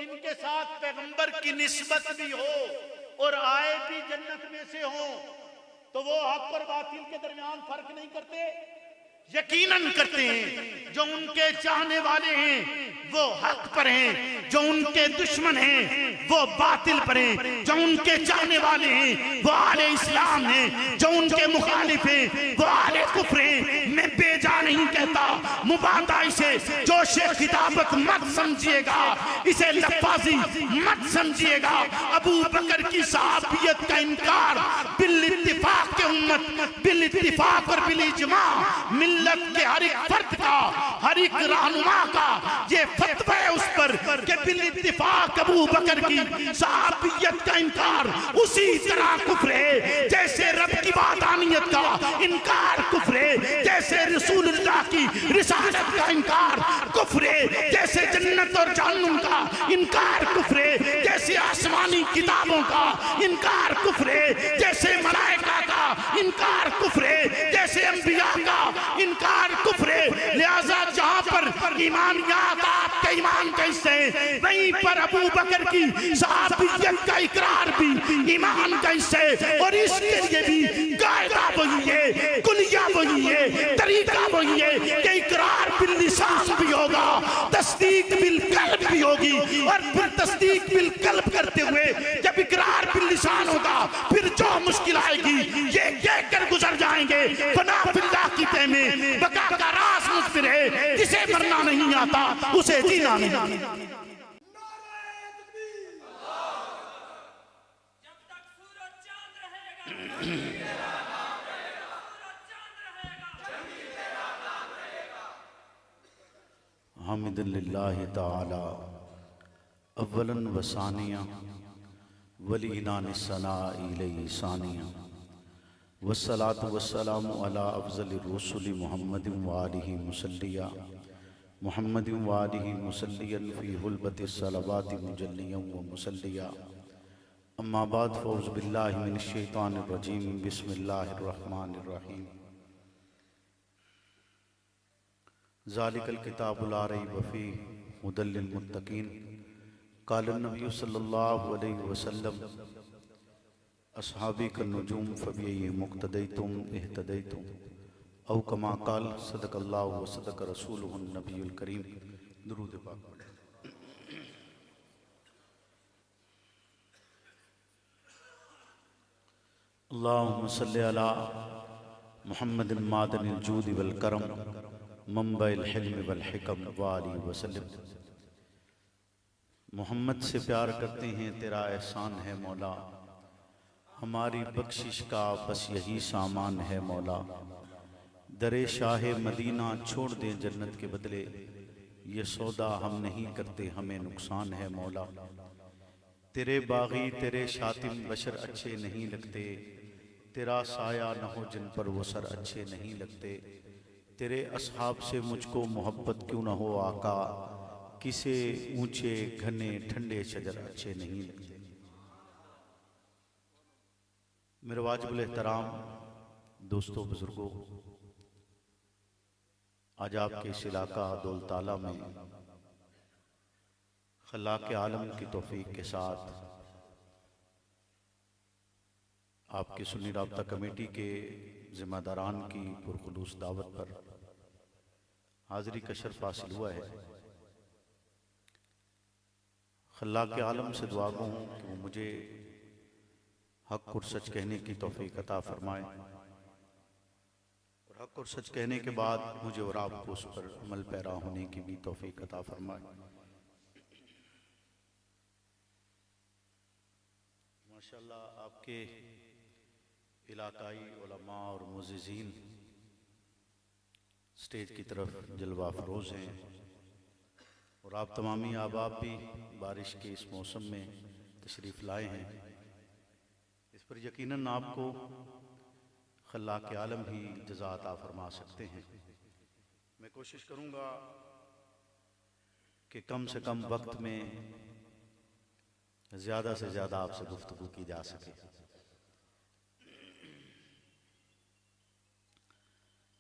जिनके साथ पैगंबर की निस्बत भी हो और आए भी जन्नत में से हो, तो वो हक और बातिल के दरमियान फर्क नहीं करते? यकीनन करते हैं। जो उनके चाहने वाले हैं वो हक पर हैं, जो उनके दुश्मन हैं वो बातिल पर हैं। जो उनके चाहने वाले हैं वो आले इस्लाम हैं, जो उनके मुखालिफ हैं वो आले कुफ्र हैं। मैं बेजा नहीं कहता, मुबादा इसे जोशे खिताबत मत समझिएगा, इसे लफाजी मत समझिएगा। अबू बकर की सहाबियत का इनकार बिल इत्तिफाक के उम्मत, बिल इत्तिफाक और बिल इजमा मिल्लत के हर एक फर्द का, हर एक रहनुमा का ये फतवा है उस पर कि बिल इत्तिफाक अबू बकर की सहाबियत का इनकार उसी तरह कुफ्र है जैसे रब की वाहदानियत का इनकार कुफ्र है, जैसे रसूलुल्लाह की रिसालत का इनकार कुफ्र है, जैसे जन्नत और जहन्नुम का इनकार कुफ्र है, जैसे आसमानी किताबों का इनकार कुफ्र है, जैसे मलाइका का इनकार कुफ्र है, जैसे अंबिया का इनकार कुफ्र है। लिहाजा जहां पर ईमानियात आपके ईमान का हिस्सा है, वहीं पर अबू बकर की सहाबियत का इकरार भी ईमान का हिस्सा है। और इसके लिए भी कायदा वही है, कुलिया वही है, तरीका वही है कि इकरार बिल लिसान भी होगा, तस्दीक बिल कल्ब भी होगी। और फिर तस्दीक बिल कल्ब करते हुए जब इकरार बिल लिसान होगा, फिर जो मुश्किल आएगी ये कहकर गुजर जाएंगे फना बिल्लाह की तह में बका का राज मुझ पर है, जिसे मरना नहीं आता उसे जीना नहीं आता। हम्दुलिल्लाहि ताला अव्वलन व सानिया वलीनान सना इलैहि सानिया वस्सलातु वस्सलामु अला अफज़लिर रुसुलि मुहम्मदिन व आलिहि मुसल्लिया मुहम्मदिन व आलिहि मुसल्लियन फी हुल्बतिस सलवाति मुजल्लियन व मुसल्लिया। अम्मा बाद फ़ौज़ बिल्लाहि मिनश शैतानिर रजीम बिस्मिल्लाहिर रहमानिर रहीम। ज़ालिकल किताबु ला रैब फ़ीहि हुदल लिल मुत्तक़ीन। क़ाला नबी सल्लल्लाहु अलैहि वसल्लम अस्हाबी कन्नुजूम फ़बियहिम मुक़्तदैतुम इह्तदैतुम औ कमा क़ाल सदक़ल्लाहु व सदक़ रसूलुहुन नबियुल करीम। दुरूद पाक पढ़ें। अल्लाहुम्मा सल्लि अला मुहम्मदिन मादनिल जूदि वल करम मंबइल हिल्म वल हिकम व आलिहि वसल्लम। मोहम्मद से प्यार करते हैं, तेरा एहसान है मौला, हमारी बख्शिश का बस यही सामान है मौला। दरे शाह मदीना छोड़ दें जन्नत के बदले, ये सौदा हम नहीं करते, हमें नुकसान है मौला। तेरे बागी तेरे शातिम बशर अच्छे नहीं लगते, तेरा साया न हो जिन पर वो सर अच्छे नहीं लगते। तेरे असहाब से मुझको मोहब्बत क्यों न हो आका, किसे ऊंचे घने ठंडे शजर अच्छे नहीं लगते। मेरे वाजिबुल एहतराम दोस्तों बुजुर्गों, आज आपके इस इलाका दौलताला में खल्लाक़ आलम की तौफीक के साथ आपके सुन्नी राब्ता कमेटी के जिम्मेदारान की पुरखुलूस दावत पर हाज़िरी का शर्फ हासिल हुआ है। खल्लाक़ आलम से दुआ गो हूँ कि वो मुझे हक और सच कहने की तौफीक अता फरमाए, और हक और सच कहने के बाद मुझे और आपको उस पर अमल पैरा होने की भी तौफीक अता फरमाए। माशाअल्लाह आपके इलाकाई उलमा और मुअज़्ज़िज़ीन स्टेज की तरफ जलवा अफरोज़ हैं, और आप तमामी अहबाब भी बारिश के इस मौसम में तशरीफ़ लाए हैं। इस पर यकीनन आपको खल्लाक़ आलम ही जज़ा अता फरमा सकते हैं। मैं कोशिश करूँगा कि कम से कम वक्त में ज़्यादा से ज़्यादा आपसे गुफ्तगू की जा सके।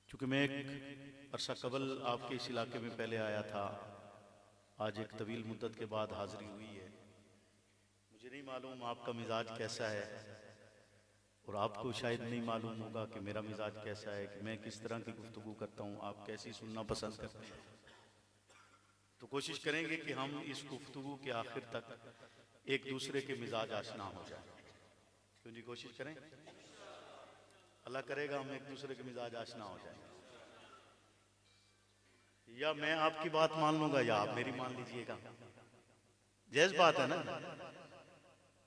चूँकि मैं एक अरसा कबल आपके इस इलाके में पहले आया था, आज एक तवील मुद्दत के बाद हाजिरी हुई है। मुझे नहीं मालूम आपका मिजाज कैसा है, और आपको शायद नहीं मालूम होगा कि मेरा मिजाज कैसा है, कि मैं किस तरह की गुफ्तगू करता हूँ, आप कैसी सुनना पसंद करते हैं। तो कोशिश करेंगे कि हम इस गुफ्तगू के आखिर तक एक दूसरे के मिजाज आशना हो जाए। क्यों जी, कोशिश करें, अल्लाह करेगा हम एक दूसरे के मिजाज आशना हो जाए। या मैं आपकी बात मान लूंगा या आप मेरी मान लीजिएगा, जैस बात है ना,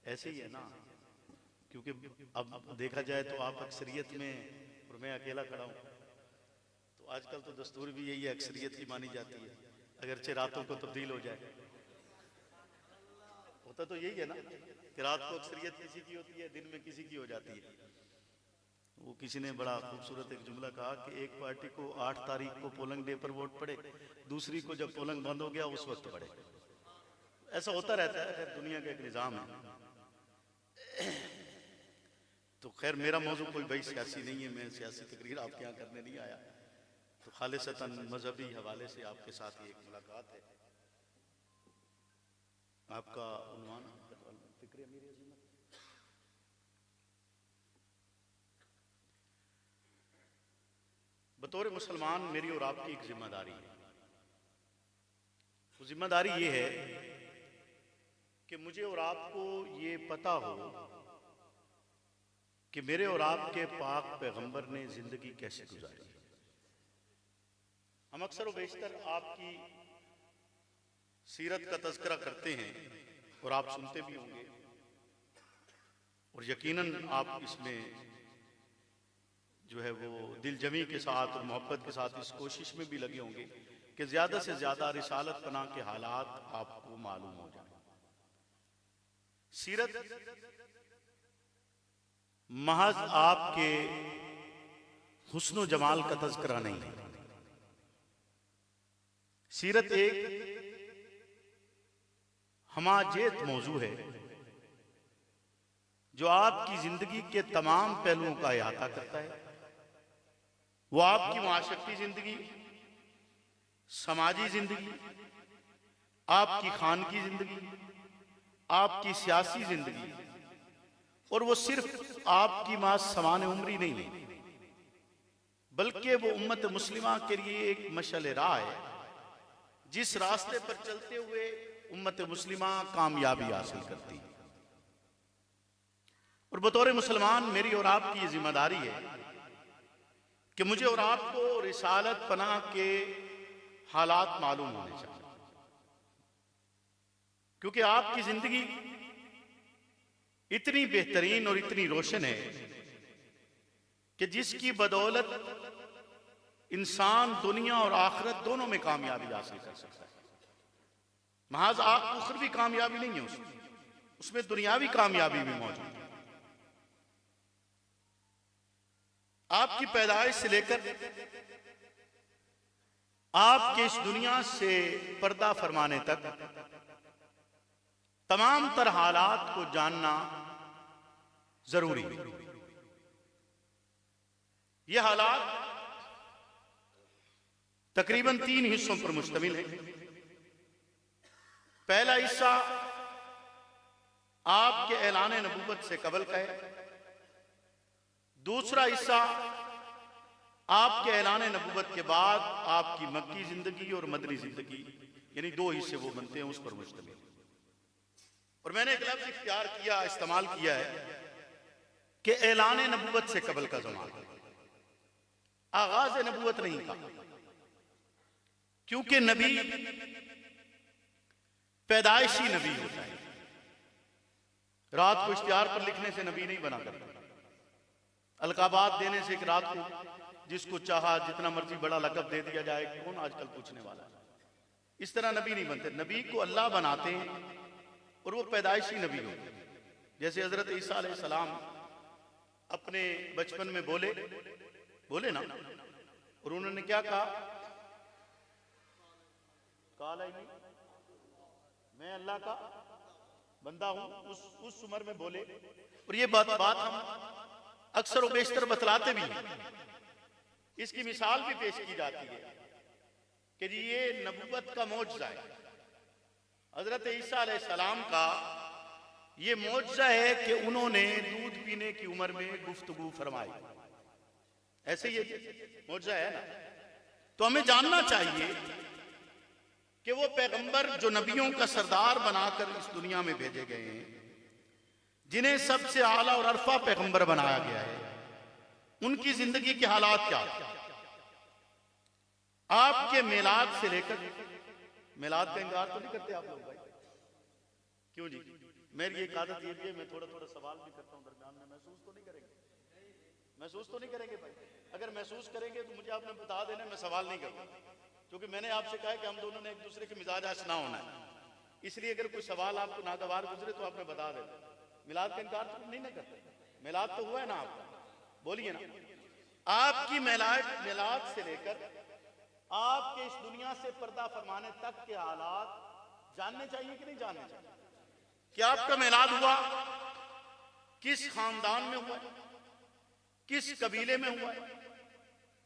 ऐसे ही है ना। क्योंकि अब देखा जाए तो आप अक्सरियत में और मैं अकेला खड़ा हूं, तो आजकल तो दस्तूर भी यही है, अक्सरियत की मानी जाती है, अगरचे रातों को तब्दील हो जाए। होता तो यही है ना कि रात को अक्सरियत किसी की होती है, दिन में किसी की हो जाती है। वो किसी ने बड़ा खूबसूरत एक जुमला कहा कि एक पार्टी को 8 तारीख को पोलिंग डे पर वोट पड़े, दूसरी को जब पोलिंग बंद हो गया उस वक्त पड़े। ऐसा होता रहता है, खैर दुनिया का एक निज़ाम है। तो खैर मेरा मौजू कोई भाई सियासी नहीं है, मैं सियासी तकरीर आपके यहाँ करने नहीं आया, तो खालिसतन मजहबी हवाले से आपके साथ ही एक मुलाकात है। आपका उन्वान फिक्र अमीर अजीमत। बतौर मुसलमान मेरी और आपकी एक जिम्मेदारी है। वो जिम्मेदारी ये है कि मुझे और आपको ये पता हो कि मेरे और आपके पाक पैगंबर ने जिंदगी कैसे गुजारी। हम अक्सर व बेशतर आपकी सीरत का तज़किरा करते हैं और आप सुनते भी होंगे, और यकीनन आप इसमें जो है वो दिल जमी के साथ और मोहब्बत के साथ इस कोशिश में भी लगे होंगे कि ज्यादा से ज्यादा रिसालत पनाह के हालात आपको मालूम हो जाए। सीरत महज आपके हुस्न जमाल का तज़किरा नहीं है। सीरत एक हमाजेत मौजू है जो आपकी जिंदगी के तमाम पहलुओं का अहाता करता है। वो आपकी माशरती जिंदगी, समाजी जिंदगी, आपकी खानगी जिंदगी, आपकी सियासी जिंदगी, और वो सिर्फ आपकी मां समान उम्री नहीं है, बल्कि वो उम्मत मुस्लिमा के लिए एक मशअल राह है जिस रास्ते पर चलते हुए उम्मत मुस्लिमा कामयाबी हासिल करती है। और बतौर मुसलमान मेरी और आपकी ये जिम्मेदारी है कि मुझे और आपको रिसालत पनाह के हालात मालूम होने चाहिए, क्योंकि आपकी जिंदगी इतनी बेहतरीन और इतनी रोशन है कि जिसकी बदौलत इंसान दुनिया और आखिरत दोनों में कामयाबी हासिल कर सकता है। महज उखरवी कामयाबी नहीं है उसमें दुनियावी कामयाबी भी मौजूद है। आपकी पैदाइश से लेकर आपके इस दुनिया से पर्दा फरमाने तक तमाम तर हालात को जानना जरूरी है। ये हालात तकरीबन 3 हिस्सों पर मुश्तमिल है। पहला हिस्सा आपके ऐलान नबूवत से कबल का है। दूसरा हिस्सा आपके ऐलान नबूवत के बाद आपकी मक्की जिंदगी और मदनी जिंदगी, यानी 2 हिस्से वो बनते हैं, उस पर मुश्तमिल। और मैंने एक लफ्ज़ इख्तियार किया, इस्तेमाल किया है कि ऐलान नबूवत से कबल का ज़माना, आगाज़ नबूवत नहीं था, क्योंकि नबी पैदाइशी नबी होता है। रात को इश्तिहार पर लिखने से नबी नहीं बना करता, अलकाबात देने से एक रात को जिसको चाहा जितना मर्जी बड़ा लक़ब दे दिया जाए, कौन आजकल पूछने वाला है। इस तरह नबी नहीं बनते। नबी को अल्लाह बनाते हैं और वो पैदाइशी नबी होते हैं। जैसे हजरत ईसा अलैहिस्सलाम अपने बचपन में बोले ना, और उन्होंने क्या कहा, काला नहीं, मैं अल्लाह का बंदा हूं। उस उम्र में बोले। और ये बात हम अक्सर व बेशतर बतलाते भी हैं। इसकी मिसाल भी पेश की जाती है कि जी ये नबूवत का मौजज़ा है। हजरत ईसा अलैहिस्सलाम का ये मौजज़ा है कि उन्होंने दूध पीने की उम्र में गुफ्तगू फरमाई। ऐसे ये मौजज़ा है ना। तो हमें जानना चाहिए कि वो पैगंबर जो नबियों का सरदार बनाकर इस दुनिया में भेजे गए हैं, जिन्हें सबसे आला और अरफा पैगंबर बनाया गया है, उनकी जिंदगी के हालात क्या थे? आपके मिलाद से लेकर, मिलाद का इंकार तो नहीं करते आप लोग भाई? क्यों जी? मेरी एक आदत ये भी है, मैं थोड़ा थोड़ा सवाल भी करता हूँ दरमियान में। महसूस तो नहीं करेंगे? महसूस तो नहीं करेंगे भाई? अगर महसूस करेंगे तो मुझे आपने बता देना, मैं सवाल नहीं करूँगा, क्योंकि मैंने आपसे कहा कि हम दोनों ने एक दूसरे के मिजाज आशना होना है। इसलिए अगर कोई सवाल आपको नागवार गुजरे तो आपने बता देना। मिलाद का इनकार तो नहीं ना करते? मिलाद तो हुआ है ना आपका? बोलिए ना। आपकी मिलाद से लेकर आपके इस दुनिया से पर्दा फरमाने तक के हालात जानने चाहिए कि नहीं जानने चाहिए? क्या आपका मिलाद हुआ किस खानदान में हुआ, किस कबीले में हुआ,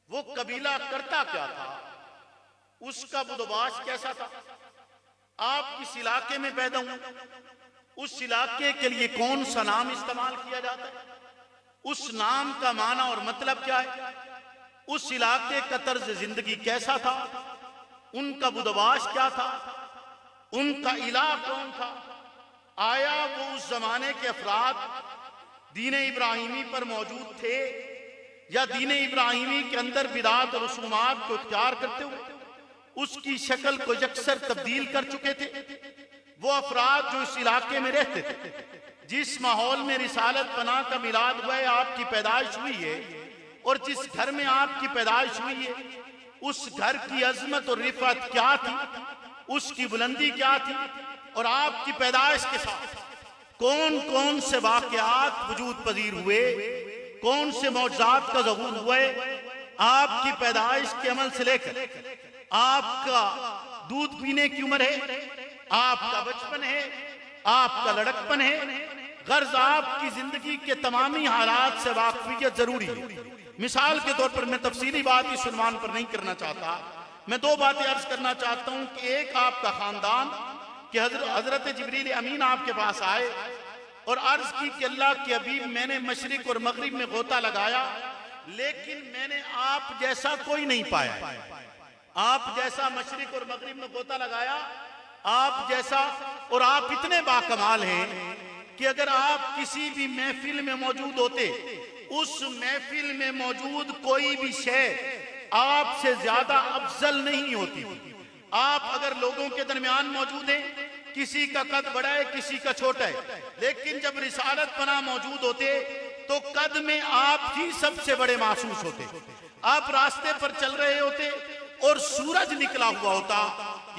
वो कबीला करता क्या था, उसका बुदोबाश कैसा था, आप किस इलाके में पैदा हुए, उस इलाके के लिए कौन सा नाम इस्तेमाल किया जाता है, उस नाम का माना और मतलब क्या है, उस इलाके का तर्ज जिंदगी कैसा था, उनका बुदोबाश क्या था, उनका इलाह कौन था, आया वो उस जमाने के अफराद दीन इब्राहिमी पर मौजूद थे या दीन इब्राहिमी के अंदर बिदात और रसूमात को इख्तियार करते हुए उसकी शक्ल को यकसर तब्दील कर चुके थे। वो अफराद जो इस इलाके में रहते थे, जिस माहौल में रिसालत पनाह का मिलाद हुआ है, आपकी पैदाइश हुई है, और जिस घर में आपकी पैदाइश हुई है, उस घर की अजमत और रिफत क्या थी, उसकी बुलंदी क्या थी, और आपकी पैदाइश के साथ कौन कौन से वाकयात वजूद पजीर हुए, कौन से मौजज़ात का ज़हूर हुए, आपकी पैदाइश के अमल से लेकर आपका दूध पीने की उम्र है, आपका बचपन है, आपका लड़कपन है, गर्ज आपकी जिंदगी के तमामी हालात से वाकफियत जरूरी है। मिसाल के तौर पर मैं तफसीली बात इस उन्वान पर नहीं करना चाहता, मैं दो बातें अर्ज करना चाहता हूं कि एक आपका खानदान कि हजरत जिब्रील अमीन आपके पास आए और अर्ज की कि अल्लाह के हबीब, मैंने मशरिक और मगरिब में गोता लगाया, लेकिन मैंने आप जैसा कोई नहीं पाया। आप जैसा मशरिक और मगरिब में गोता लगाया, आप जैसा, और आप इतने बाकमाल हैं कि अगर आप किसी भी महफिल में मौजूद होते, उस महफिल में मौजूद कोई भी शय आपसे ज्यादा अफजल नहीं होती। आप अगर लोगों के दरमियान मौजूद हैं, किसी का कद बड़ा है, किसी का छोटा है, लेकिन जब रिसालत पनाह मौजूद होते तो कद में आप ही सबसे बड़े महसूस होते। आप रास्ते पर चल रहे होते और सूरज निकला हुआ होता,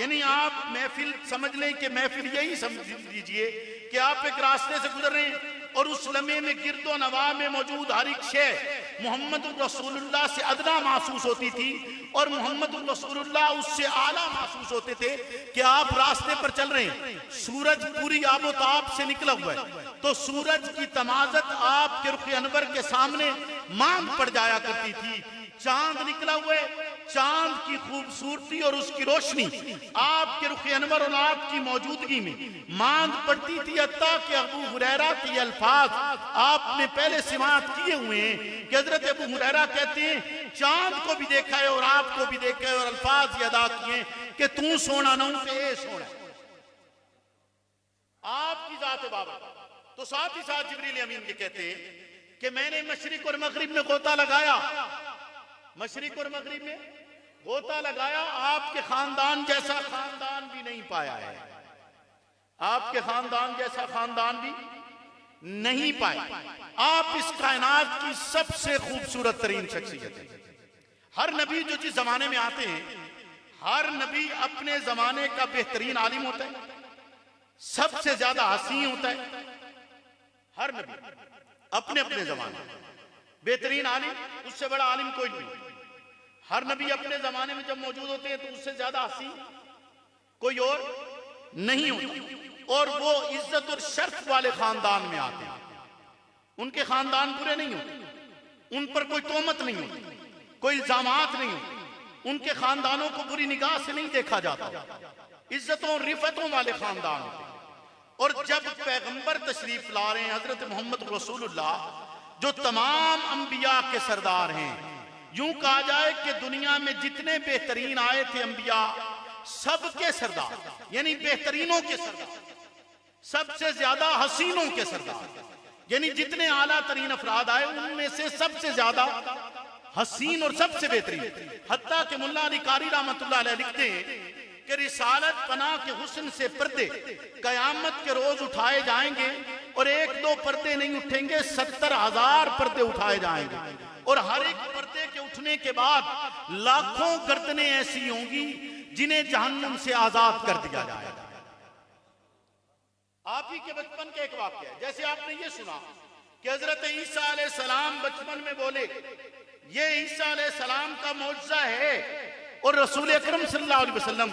यानी आप महफिल समझ लें कि महफिल यही समझ लीजिए कि आप एक रास्ते से गुजर रहे हैं और उस लम्हे में गिरदो नवा में मौजूद हर एक शय मोहम्मद रसूलुल्लाह से अदना महसूस होती थी और मोहम्मद रसूलुल्लाह उससे आला महसूस होते थे कि आप रास्ते पर चल रहे हैं, सूरज पूरी आबोताब से निकला हुआ है, तो सूरज की तमाजत आपके रुख अनवर के सामने मांग पड़ जाया करती थी। चांद निकला हुआ है, चांद की खूबसूरती और उसकी रोशनी आपके रुख अनवर और आपकी मौजूदगी में मांग पड़ती थी। अत्ता के अबू हुरैरा के अल्फाज आपने पहले सिमात किए हुए हैं कि हजरत अबू हुरैरा कहते हैं चांद को भी देखा है और आपको भी देखा है, और अल्फाज ये अदा किए कि तू सोना न पे सोना आपकी जात बाबा। तो साथ ही साथ जिब्रील अमीन के कहते हैं कि मैंने मशरिक और मगरिब में गोता लगाया, मशरिक और मगरिब में गोता लगाया, आपके खानदान जैसा खानदान भी नहीं पाया है, आपके खानदान जैसा खानदान भी नहीं पाया। आप इस कायनात की सबसे खूबसूरत तरीन शख्सियत है। हर नबी जो जिस जमाने में आते हैं, हर नबी अपने जमाने का बेहतरीन आलिम होता है, सबसे ज्यादा हसीन होता है। हर नबी अपने अपने जमाने बेहतरीन आलिम, उससे बड़ा आलिम कोई नहीं। हर नबी अपने जमाने में जब मौजूद होते हैं तो उससे ज्यादा हसीन कोई और नहीं होता, और वो इज्जत और शर्फ वाले खानदान में आते हैं। उनके खानदान बुरे नहीं होते, उन पर कोई तोहमत नहीं होती, कोई इल्जामात नहीं होते, उनके खानदानों को बुरी निगाह से नहीं देखा जाता। इज्जतों रिफतों वाले खानदान थे। और जब पैगंबर तशरीफ ला रहे हैं हजरत मोहम्मद रसूलुल्लाह, जो तमाम अंबिया के सरदार हैं, यूं कहा जाए कि दुनिया में जितने बेहतरीन आए थे अंबिया, सबके सरदार, यानी बेहतरीनों के सरदार, सबसे ज्यादा हसीनों के सरदार, यानी जितने आला तरीन अफराद आए उनमें से सबसे ज्यादा हसीन और सबसे बेहतरीन। हत्ता कि मुल्ला अली कारी रहमतुल्लाह अलैह लिखते हैं कि रिसालत पनाह के हुस्न से पर्दे कयामत के रोज उठाए जाएंगे, और एक दो पर्दे नहीं उठेंगे, 70,000 पर्दे उठाए जाएंगे, और हर एक पर्दे के उठने के बाद लाखों गर्दनें ऐसी होंगी जिन्हें जहन्नम से आजाद कर दिया जाएगा। आप ही के बचपन का एक वाक्य है, जैसे आपने ये सुना कि हजरत ईसा अलैहिस्सलाम बचपन में बोले, ये ईसा अलैहिस्सलाम का मौजज़ा है। और रसूल अकरम सल्लल्लाहु अलैहि वसल्लम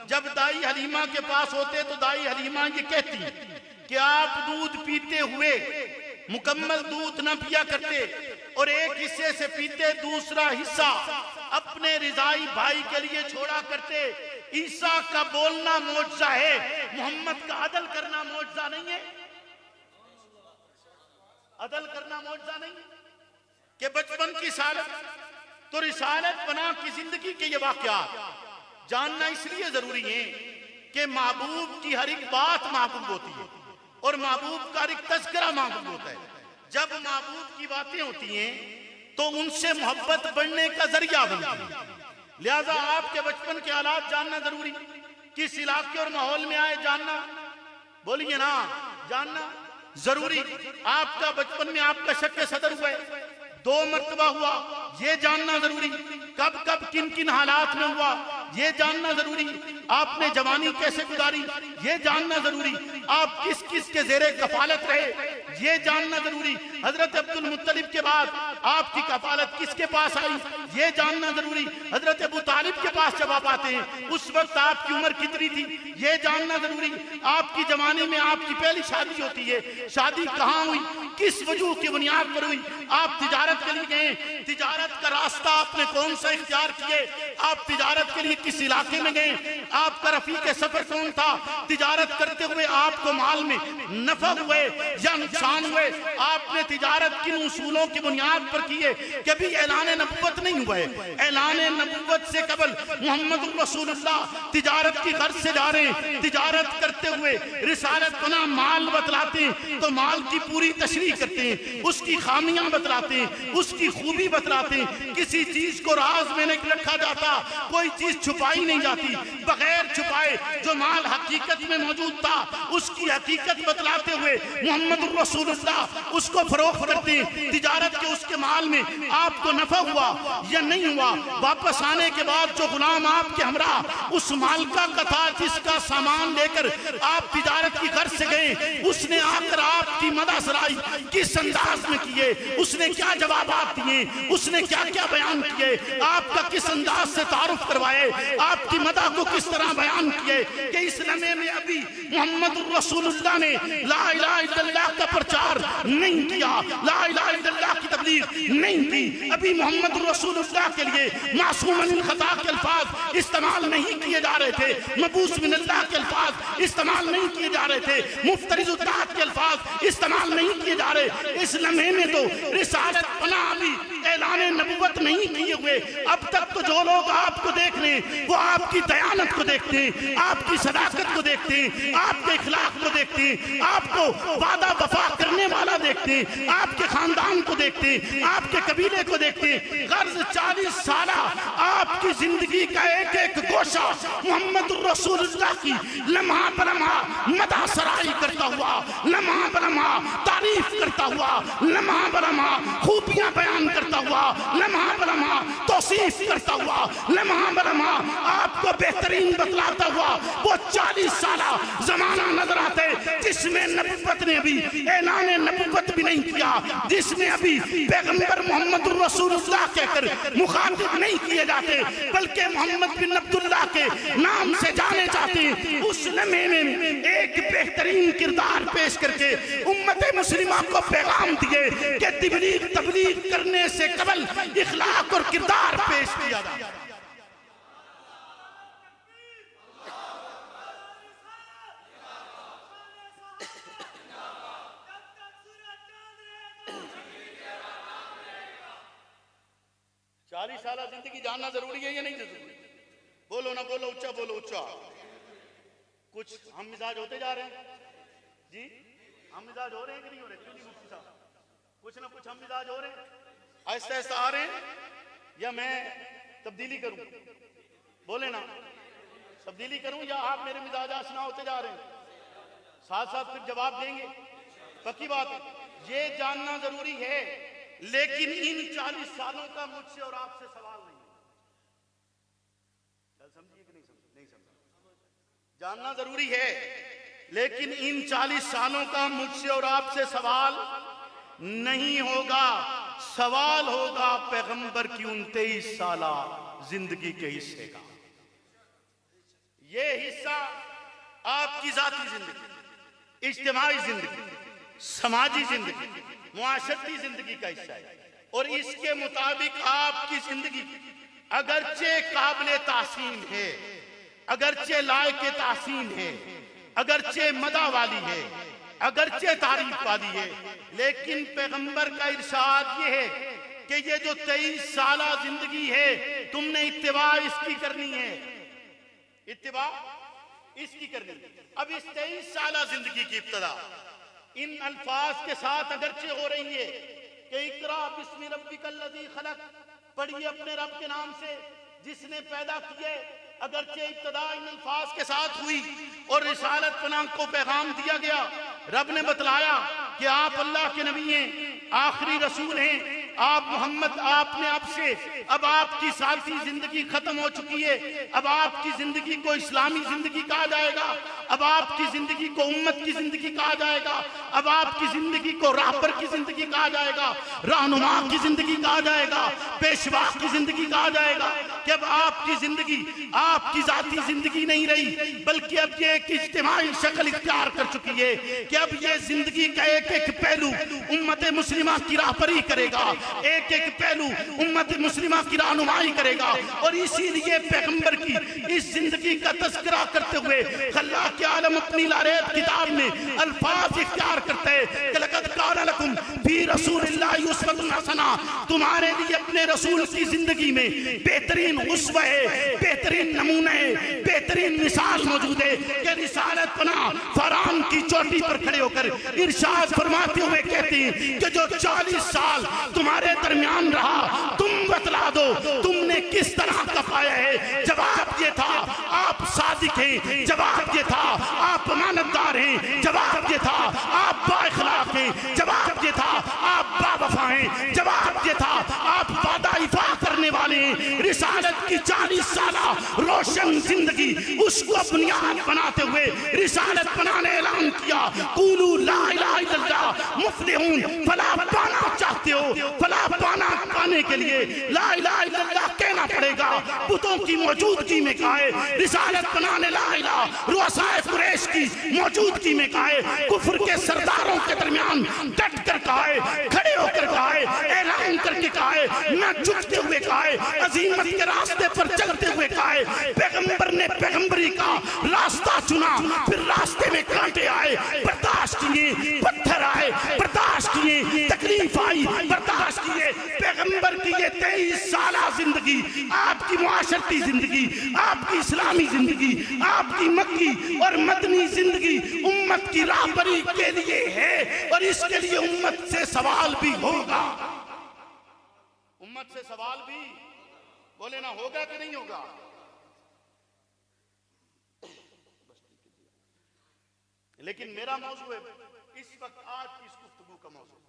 जब दाई हलीमा के पास होते तो दाई हलीमा ये कहती कि आप दूध पीते हुए मुकम्मल दूध न पिया करते, और एक हिस्से से पीते, दूसरा हिस्सा अपने रिजाई भाई के लिए छोड़ा करते। ईसा का बोलना मौजज़ा है, मोहम्मद का अदल करना मौजज़ा नहीं है। अदल करना मौजज़ा नहीं कि बचपन की सालत। तो रिसालत पनाह की जिंदगी के ये वाक़यात जानना इसलिए जरूरी है कि महबूब की हर एक बात महबूब होती है, और महबूब का हर एक तज़किरा महबूब होता है। जब महबूब की बातें होती हैं तो उनसे मोहब्बत बढ़ने का जरिया बनती है। लिहाजा आपके बचपन के हालात जानना जरूरी, किस इलाके और माहौल में आए जानना, बोलिए ना, जानना जरूरी। आपका बचपन में आपका शक सदर हुआ है, 2 मरतबा हुआ, ये जानना जरूरी। कब कब किन किन हालात में हुआ, ये जानना जरूरी। आपने जवानी कैसे गुजारी, ये जानना जरूरी। आप किस किस के जेरे कफालत रहे, ये जानना जरूरी। हजरत अब्दुल मुत्तलिब के बाद आपकी कफालत किसके पास आई, ये जानना जरूरी। हजरत अबू तालिब के पास जब आप आते हैं उस वक्त आपकी उम्र कितनी थी, ये जानना जरूरी। आपकी जवानी में आपकी पहली शादी होती है, शादी कहाँ हुई, किस वजह की बुनियाद पर हुई। आप तिजारत के लिए गए, तिजारत का रास्ता आपने कौन सा इख्तियार किए, आप तिजारत के लिए किस इलाके में गए, आपका रफीक सफर कौन था, तिजारत करते हुए आपको माल में नफा हुए या नुकसान हुए, आपने तिजारत किन उसूलों की बुनियाद पर किए। कभी ऐलान नबुव्वत नहीं हुआ है, ऐलान नबुव्वत से कबल मोहम्मद रसूलुल्लाह तिजारत की गर्ज से जा रहे हैं। तिजारत करते हुए रिसालत पनाह माल बतलाते हैं तो माल की पूरी तशरीह करते हैं, उसकी खामियां बतलाते हैं, उसकी खूबी बतलाते हैं। किसी चीज को राज में नहीं रखा जाता, कोई चीज छुपाई नहीं जाती। बगैर छुपाए जो माल हकीकत में मौजूद था उसकी हकीकत बतलाते हुए मोहम्मद रसूलुल्लाह उसको फरोख्त करते हैं। तिजारत के उसके माल में आपको नफा हुआ या नहीं हुआ, वापस आने के बाद जो गुलाम आपके हमरा उस मालिका का था जिसका सामान लेकर आप तिजारत की गर्ज से गए, उसने आकर आपकी मदद सराई किस अंदाज में किए, उसने क्या जवाब दिए, उसने क्या क्या बयान किए, आपका किस अंदाज से तारुफ करवाए, आपकी मदद को किस तरह बयान किए कि इस लम्हे में अभी मोहम्मद रसूलुल्लाह ने ला इलाहा इल्लल्लाह का प्रचार नहीं किया, ला इलाहा इल्लल्लाह की तबलीग नहीं की। अभी मोहम्मद रसूलुल्लाह के लिए मासूम मिन खता के अल्फाज इस्तेमाल नहीं किए जा रहे थे, मबूस मिनल्लाह के अल्फाज इस्तेमाल नहीं किए जा रहे थे, मुफ्तरिजुद्दात के अल्फाज इस्तेमाल नहीं किए जा रहे। इस लम्हे में तो रिसालत पनाह अभी ऐलान नबुव्वत नहीं किए हुए। अब तक तो जो लोग आपको देख रहे हैं वो आपकी दयानत को देखते हैं, आपकी सदाकत को देखते हैं, आपके इखलाक को देखते हैं, आपको वादा वफा करने वाला देखते हैं, आपके खानदान को देखते हैं, आपके कबीले को देखते हैं। गर्ज 40 साल आपकी जिंदगी का एक एक गोशा मोहम्मद रसूलुल्लाह की लम्हा बलम्हा मदा सराई करता हुआ, लम्हा बलम्हा तारीफ करता हुआ, लम्हा बलम्हा खूबियां बयान करता हुआ, लम्हा बलम्हा तौसीफ करता हुआ, लम्हा बलम्हा आपको बेहतरीन बतलाता हुआ वो 40 साल जमाना नजर आते जिसमें नबुव्वत ने भी ऐलान नबुव्वत भी नहीं किया, जिसमें अभी पैगंबर मोहम्मद रसूलुल्लाह कहकर मुखातिब नहीं किए जाते बल्कि मोहम्मद बिन अब्दुल्लाह के नाम से जाने जाते। उस लम्हे में एक बेहतरीन किरदार पेश करके उम्मत मुस्लिमा को पैगाम दिए कि तबलीग करने से कबल इखलाक और किरदार पेश किया जाए। 40 साल जिंदगी जानना जरूरी है या नहीं जरूरी? बोलो ना, बोलो ऊंचा, बोलो ऊंचा। कुछ हम मिजाज होते जा रहे हैं जी, हम मिजाज हो रहे हैं कि नहीं हो रहे? क्यों नहीं मुफ्ती साहब? कुछ ना कुछ हम मिजाज हो रहे हैं, आहिस्ता आहिस्ता आ रहे हैं, या मैं तब्दीली करूं? बोले ना, तब्दीली करूं या आप मेरे मिजाज आशना होते जा रहे हैं? साथ साथ फिर जवाब देंगे, पक्की बात है। ये जानना जरूरी है, लेकिन इन 40 सालों का मुझसे और आपसे सवाल नहीं है। चल समझिए कि नहीं समझ? नहीं समझ। जानना जरूरी है, लेकिन इन 40 सालों का मुझसे और आपसे सवाल नहीं होगा। सवाल होगा पैगंबर की 29 साला जिंदगी के हिस्से का। ये हिस्सा आपकी जाती जिंदगी, इज्तिमाई जिंदगी, समाजी जिंदगी, मुआशरती जिंदगी का हिस्सा है। और इसके मुताबिक आपकी जिंदगी अगरचे काबिले तासीन है, अगरचे लायके तासीन है, अगरचे मदा वाली है, अगरचे तारीफ वाली है, लेकिन पैगंबर का इरशाद ये है कि ये जो 23 साला जिंदगी है, तुमने इत्तिबा इसकी करनी है, इत्तिबा इसकी करनी है। अब इस 23 साला जिंदगी की इब्तिदा इन अल्फाज के साथ अगरचे हो रही है कि इकरा बिस्मि रब्बिकल लज़ी खलक, पढ़िए अपने रब के नाम से जिसने पैदा किए। अगरचे इब्तिदा इन अल्फाज के साथ हुई और रिसालत पनाह को पैगाम दिया गया। रब ने बतलाया कि आप अल्लाह के नबी हैं, आखिरी रसूल हैं, आप मोहम्मद, आपने अब से अब आपकी सारी जिंदगी खत्म हो चुकी है। अब आपकी जिंदगी को इस्लामी जिंदगी कहा जाएगा, अब आपकी जिंदगी को उम्मत की जिंदगी कहा जाएगा, अब आपकी जिंदगी को राहबर की जिंदगी कहा जाएगा, रहनुमा की जिंदगी कहा जाएगा, पेशवा की जिंदगी कहा जाएगा। कि अब आपकी जिंदगी आपकी जाती जिंदगी नहीं रही, बल्कि अब ये एक इज्तिमाई शक्ल इख्तियार कर चुकी है कि अब ये जिंदगी का एक एक पहलू उम्मत मुस्लिमा की राहबरी करेगा, एक एक पहलू उम्मत मुस्लिमा की रहनुमाई करेगा। और इसीलिए पैगंबर की इस जिंदगी का तज़किरा करते हुए अल्लाह के आलम अपनी लारेत किताब में अल्फाज इख्तियार करते हैं कि लक़द कान लकुम फी रसूलिल्लाहि उस्वतुन हसना, तुम्हारे लिए अपने रसूल की जिंदगी में बेहतरीन उस्वा है, बेहतरीन नमूना है, बेहतरीन मिसाल मौजूद है कि रिसालत पनाह फरान की चोटी पर खड़े होकर इरशाद फरमाते हुए कहते हैं कि जो 40 साल तुम्हारे दरमियान रहा, तुम बतला दो तुमने किस तरह का पाया है। जवाब ये था आप सादिक हैं, जवाब ये था आप अमानतदार हैं, जवाब ये था आप बाइखलाक हैं, जवाब ये था आप बावफा हैं, जवाब ये था आप वादा इफा करने वाले हैं। रिसालत की 40 साला रोशन जिंदगी, उसको बुनियाद बनाते हुए रिसालत बनाने ऐलान किया, कूलू ला इलाहा इल्लल्लाह मुफ्लिहून, फलाह पाना चाहते हो, फलाह पाने के लिए ला इलाहा इल्लल्लाह कहना पड़ेगा। बुतों की मौजूदगी में कहा है, रिसालत बनाने ला इलाहा, रुअसाए कुरैश की मौजूदगी में कहा है, कुफ्र के सरदारों के दरमियान डट कर कहा है, खड़े होकर कहा है, ऐलान करके कहा है, न झुकते हुए कहा है, अजीमत के रास्ते पर चलते हुए कहा है। पैगंबर ने पैगंबरी का रास्ता चुना, फिर रास्ते में कांटे आए, बर्दाश्त किए, पत्थर आए, बर्दाश्त किए, तकलीफ आई, बर्दाश्त किए। पैगंबर की ये 23 साला जिंदगी, आपकी मुआशरती जिंदगी, आपकी इस्लामी जिंदगी, आपकी मक्की और मदनी जिंदगी उम्मत की राहबरी के लिए है, और इसके लिए उम्मत से सवाल भी होगा। उम्मत से सवाल भी, बोले ना, होगा कि नहीं होगा? लेकिन मेरा मौजू है इस वक्त, आज की इस गुफ्तगू का मौजू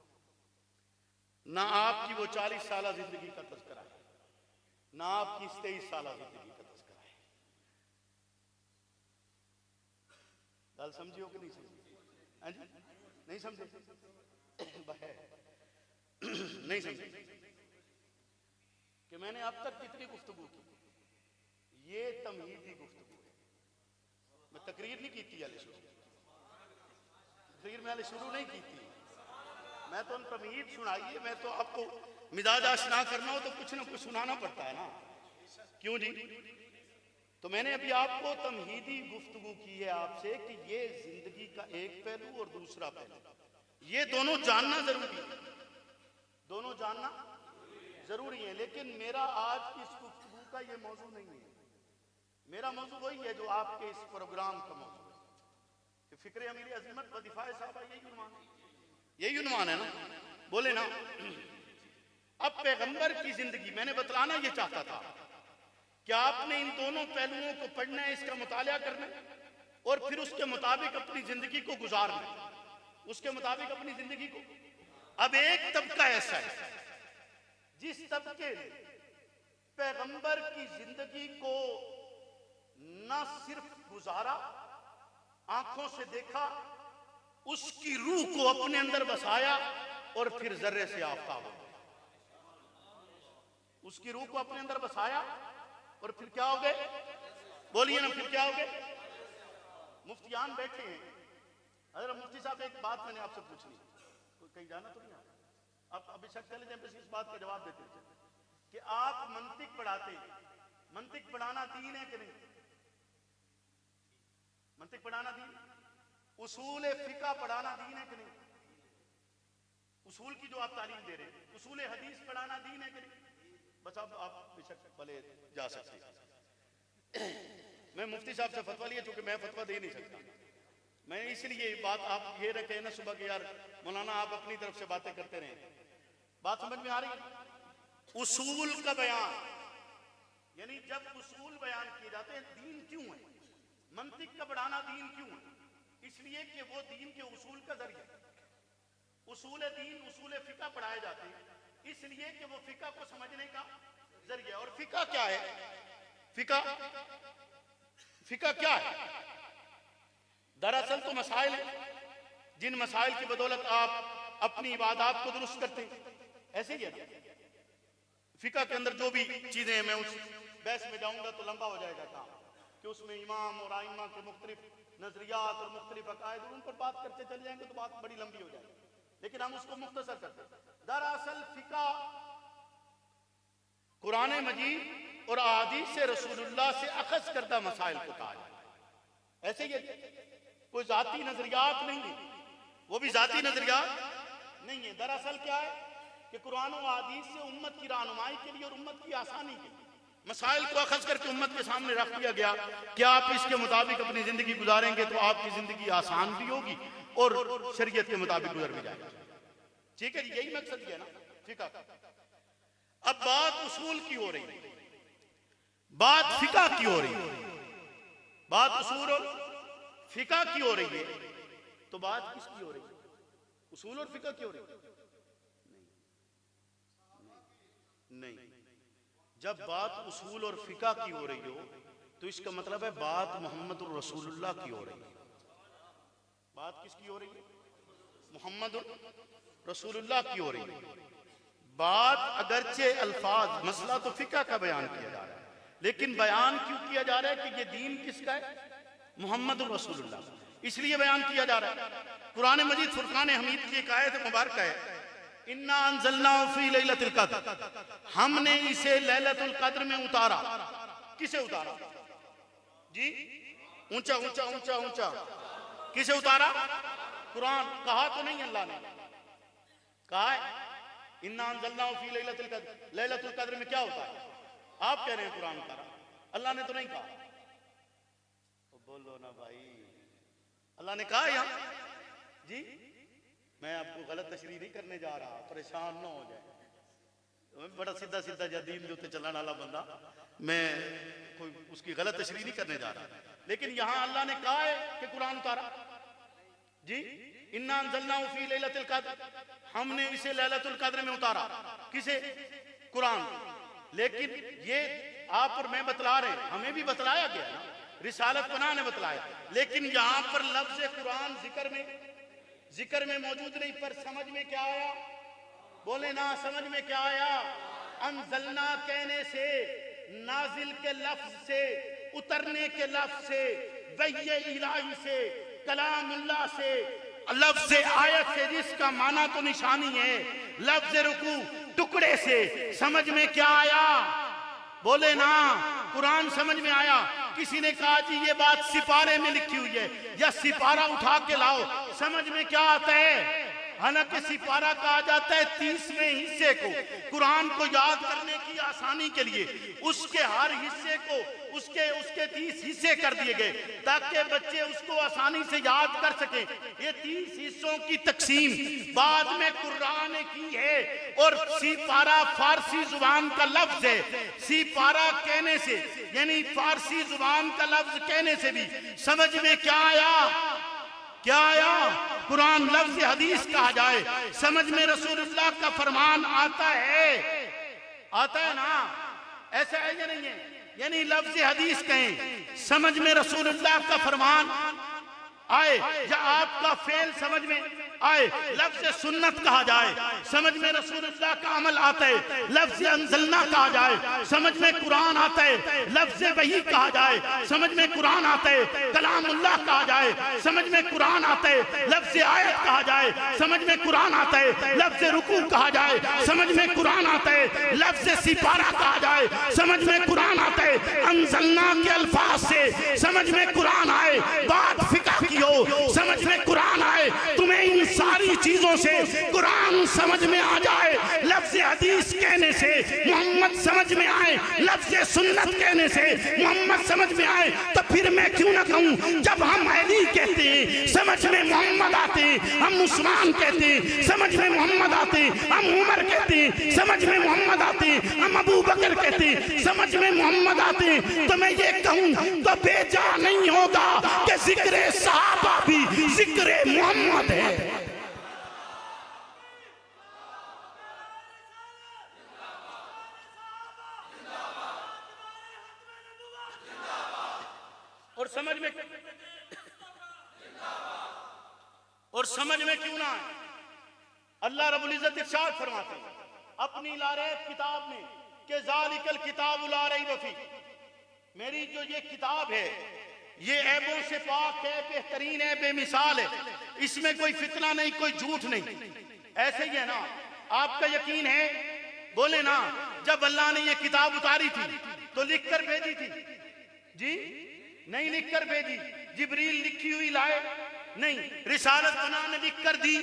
ना आपकी वो 40 साला जिंदगी का तज़किरा है, ना आपकी 23 साला जिंदगी का तज़किरा है। गल समझियो कि नहीं समझी? नहीं समझे? नहीं समझे कि मैंने अब तक कितनी गुफ्तगू की? ये तमहीदी गुफ्तगू है। मैं तकरीर नहीं की थी, तकरीर में शुरू नहीं की थी, मैं तो तमहीद सुनाइए। मैं तो आपको मिजाज आशना करना हो तो कुछ ना कुछ सुनाना पड़ता है ना, क्यों जी? तो मैंने अभी आपको तमहीदी गुफ्तगू की है आपसे कि ये जिंदगी का एक पहलू और दूसरा पहलू, ये दोनों जानना जरूरी है। दोनों जानना जरूरी हैं, लेकिन मेरा आज की इस गुफ्तगू का ये मौजू नहीं है। मेरा मौजू वही है जो आपके इस प्रोग्राम का मौजू है कि फिक्र अमीर अजीमत वजीफाए साहब, यही उन्वान है ना, बोले ना। अब पैगंबर की जिंदगी मैंने बतलाना ये चाहता था कि आपने इन दोनों पहलुओं को पढ़ना है, इसका मुताला करना है और फिर उसके मुताबिक अपनी जिंदगी को गुजारना है, उसके मुताबिक अपनी जिंदगी को। अब एक तबका ऐसा है जिस तबके ने पैगंबर की जिंदगी को न सिर्फ गुजारा, आंखों से देखा, उसकी रूह को अपने अंदर बसाया और फिर जर्रे से आफ्ताब हो गए। उसकी रूह को अपने अंदर बसाया और फिर क्या हो गए? बोलिए ना, फिर क्या हो गए? मुफ्तियान बैठे हैं। हज़रत मुफ्ती साहब, एक बात मैंने आपसे पूछनी, कोई कहीं जाना तो नहीं? आप अभी शक चले जाए, बस इस बात का जवाब देते हैं कि आप मंतिक पढ़ाते, मंतिक पढ़ाना दीन है कि नहीं? मंतिक पढ़ाना दीन? उसूल फिका पढ़ाना दीन है कि नहीं? उसूल की जो आप तालीम दे रहे हैं, उसूल हदीस पढ़ाना दीन है कि नहीं? बस अब आप बेशक भले जा सकते हैं। मैं मुफ्ती साहब से फतवा लिया, चूंकि मैं फतवा दे नहीं सकता, मैं इसलिए बात आप ये रखे ना सुबह के, यार मौलाना आप अपनी तरफ से बातें करते रहे। बात समझ में आ रही? उसूल का बयान, यानी जब उसूल बयान किए जाते हैं, दीन क्यों है? मंतिक का बढ़ाना दीन क्यों है? इसलिए कि वो दीन के उसूल का जरिया, उसूल दीन, उसूल फिका पढ़ाए जाते हैं, इसलिए कि वो फिका को समझने का जरिया। और फिका क्या है? फिका, फिका क्या है? दरअसल तो मसाइल है, जिन मसाइल की बदौलत आप अपनी इबादत को दुरुस्त करते हैं, ऐसे ही है। फिका के अंदर जो भी चीजें हैं, मैं उस बहस में जाऊंगा तो लंबा हो जाएगा काम, कि उसमें इमाम और आइम्मा के मुख्तलिफ नजरियात और मुख्तलिफ अकायद, उन पर बात करते चले जाएंगे तो बात बड़ी लंबी हो जाएगी, लेकिन हम उसको मुख्तसर करते हैं। दरअसल फिका कुरान मजीद और अहादीस से रसूलुल्लाह से अखज़ करदा मसाइल को कहा जाता है। ऐसे ही कोई जाती नजरियात नहीं है, वो भी जाती नजरियात नहीं है। दरअसल क्या है कि कुरान और हदीस से उम्मत की रहनुमाई के लिए और उम्मत की आसानी के लिए मसाइल को अखज़ करके उम्मत के सामने रख दिया गया कि आप इसके मुताबिक अपनी जिंदगी गुजारेंगे तो आपकी जिंदगी आसान भी होगी और शरीयत के मुताबिक गुजर भी जाएगी। ठीक है, यही मकसद है ना फिका का। अब बात उसूल की हो रही है, बात फिका की हो रही है, बात उसूल और फिका की हो रही है, तो बात किसकी हो रही है? उसूल और फिका की हो रही है? नहीं। जब बात उसूल और फिका की हो रही हो तो इसका मतलब है बात मोहम्मद रसूलुल्लाह की हो रही है। बात किसकी हो रही है? मोहम्मद रसूलुल्लाह की हो रही है। बात अगरचे अल्फाज, मसला तो फिका का बयान किया जा रहा है, लेकिन बयान क्यों किया जा रहा है कि ये दीन किसका है? मोहम्मद रसूलुल्लाह, इसलिए बयान किया जा रहा है। कुरान मजीद फुरकान हमीद की एक आयत मुबारक है, इन्ना अंज़लनाहु फी लैलतिल क़द्र, हमने इसे लैलतुल क़द्र में उतारा। किसे उतारा जी? ऊंचा ऊंचा ऊंचा ऊंचा, किसे उतारा? कुरान। कहा तो नहीं अल्लाह ने, कहा है इन्ना अंज़लनाहु फी लैलतिल क़द्र। लैलतुल क़द्र में क्या होता है? आप कह रहे हैं कुरान उतारा, अल्लाह ने तो नहीं कहा। तो बोलो ना भाई, अल्लाह ने कहा यहाँ जी? मैं आपको गलत तशरीह नहीं करने जा रहा, परेशान ना हो जाए। बड़ा सीधा सीधा दीन जो चलने वाला बंदा, मैं कोई उसकी गलत तशरीह नहीं करने जा रहा, लेकिन यहाँ अल्लाह ने कहा है कि कुरान उतारा जी। इन्ना अंज़लनाहु फी लैलतिल क़द्र, हमने इसे लैलतुल क़द्र में उतारा। किसे? कुरान। लेकिन ये आप और मैं बतला रहे हैं, हमें भी बतलाया गया ना, रिसालत पनाह ने बतलाया, लेकिन यहाँ पर लफ्ज़ कुरान जिक्र में मौजूद नहीं। पर समझ में क्या आया? बोले ना, समझ में क्या आया? अंज़लना कहने से, नाजिल के लफ्ज से, उतरने के लफ्ज से, वही इलाही से, कलामुल्लाह से, लफ्ज आयत से, जिसका माना तो निशानी है, लफ्ज रुकू टुकड़े से, समझ में क्या आया? बोले ना, कुरान समझ में आया। किसी ने कहा जी ये बात सिपारे में लिखी हुई है, या सिपारा उठा के लाओ, समझ में क्या आता है? हालांकि सिपारा कहा जाता है 30वें हिस्से को कुरान को याद करने की आसानी के लिए उसके हर हिस्से को उसके 30 हिस्से कर दिए गए ताकि बच्चे उसको आसानी से याद कर सके। ये 30 हिस्सों की तकसीम बाद में कुरान ने की है। और सिपारा फारसी जुबान का लफ्ज है। सिपारा कहने से यानी फारसी जुबान का लफ्ज कहने से भी समझ में क्या आया कुरान लफ्ज हदीस कहा जाए, समझ में रसूलुल्लाह का फरमान आता है ना, ऐसा है या नहीं है? यानी लफ्ज हदीस कहें, समझ में रसूलुल्लाह का फरमान आए या आपका फेल समझ में आए, लफ्ज सुन्नत कहा जाए, समझ में रसूलुल्लाह का अमल आता है, लफ्ज अंज़लना कहा जाए, समझ में कुरान आता है, लफ्ज वही कहा जाए, समझ में कुरान आता है, कलामुल्लाह कहा जाए, समझ में कुरान आता है, लफ्ज आयत कहा जाए, समझ में कुरान आता है, लफ्ज रुकू कहा जाए, समझ में कुरान आता है, लफ्ज सिपारा कहा जाए, समझ में कुरान आता है, अंज़लना के अल्फाज से समझ में कुरान आए, बात फिका की हो, समझ में कुरान आए, तुम्हें इन सारी चीजों से कुरान समझ में आ जाए, लफ्ज हदीस कहने से मोहम्मद समझ में आए, लफ्ज सुन्नत कहने से मोहम्मद समझ में आए, तो फिर मैं क्यों ना कहूं, जब हम अली कहते हैं समझ में मोहम्मद आते हैं, हम उस्मान कहते हैं समझ में मोहम्मद आते हैं, हम उमर कहते हैं समझ में मोहम्मद आते हैं, हम अबू बकर कहते हैं समझ में मोहम्मद आते हैं, तो मैं ये कहूं तो बेजा नहीं होगा कि जिक्र सहाबा भी जिक्र मोहम्मद है। और समझ में क्यों ना आए, अल्लाह रब्बुल इज्जत इरशाद फरमाते हैं अपनी लारैब किताब में कि ज़ालिकल किताबु ला रैब फीह, मेरी जो ये किताब है ये ऐबों से पाक है, बेहतरीन है, बेमिसाल है, इसमें कोई फितना नहीं, कोई झूठ नहीं। ऐसे ही है ना, आपका यकीन है? बोले ना, जब अल्लाह ने ये किताब उतारी थी तो लिख कर भेजी थी जी? नहीं लिख कर भेजी। जिब्रील लिखी हुई लाए? नहीं। रिसालत बना ने लिख कर दी?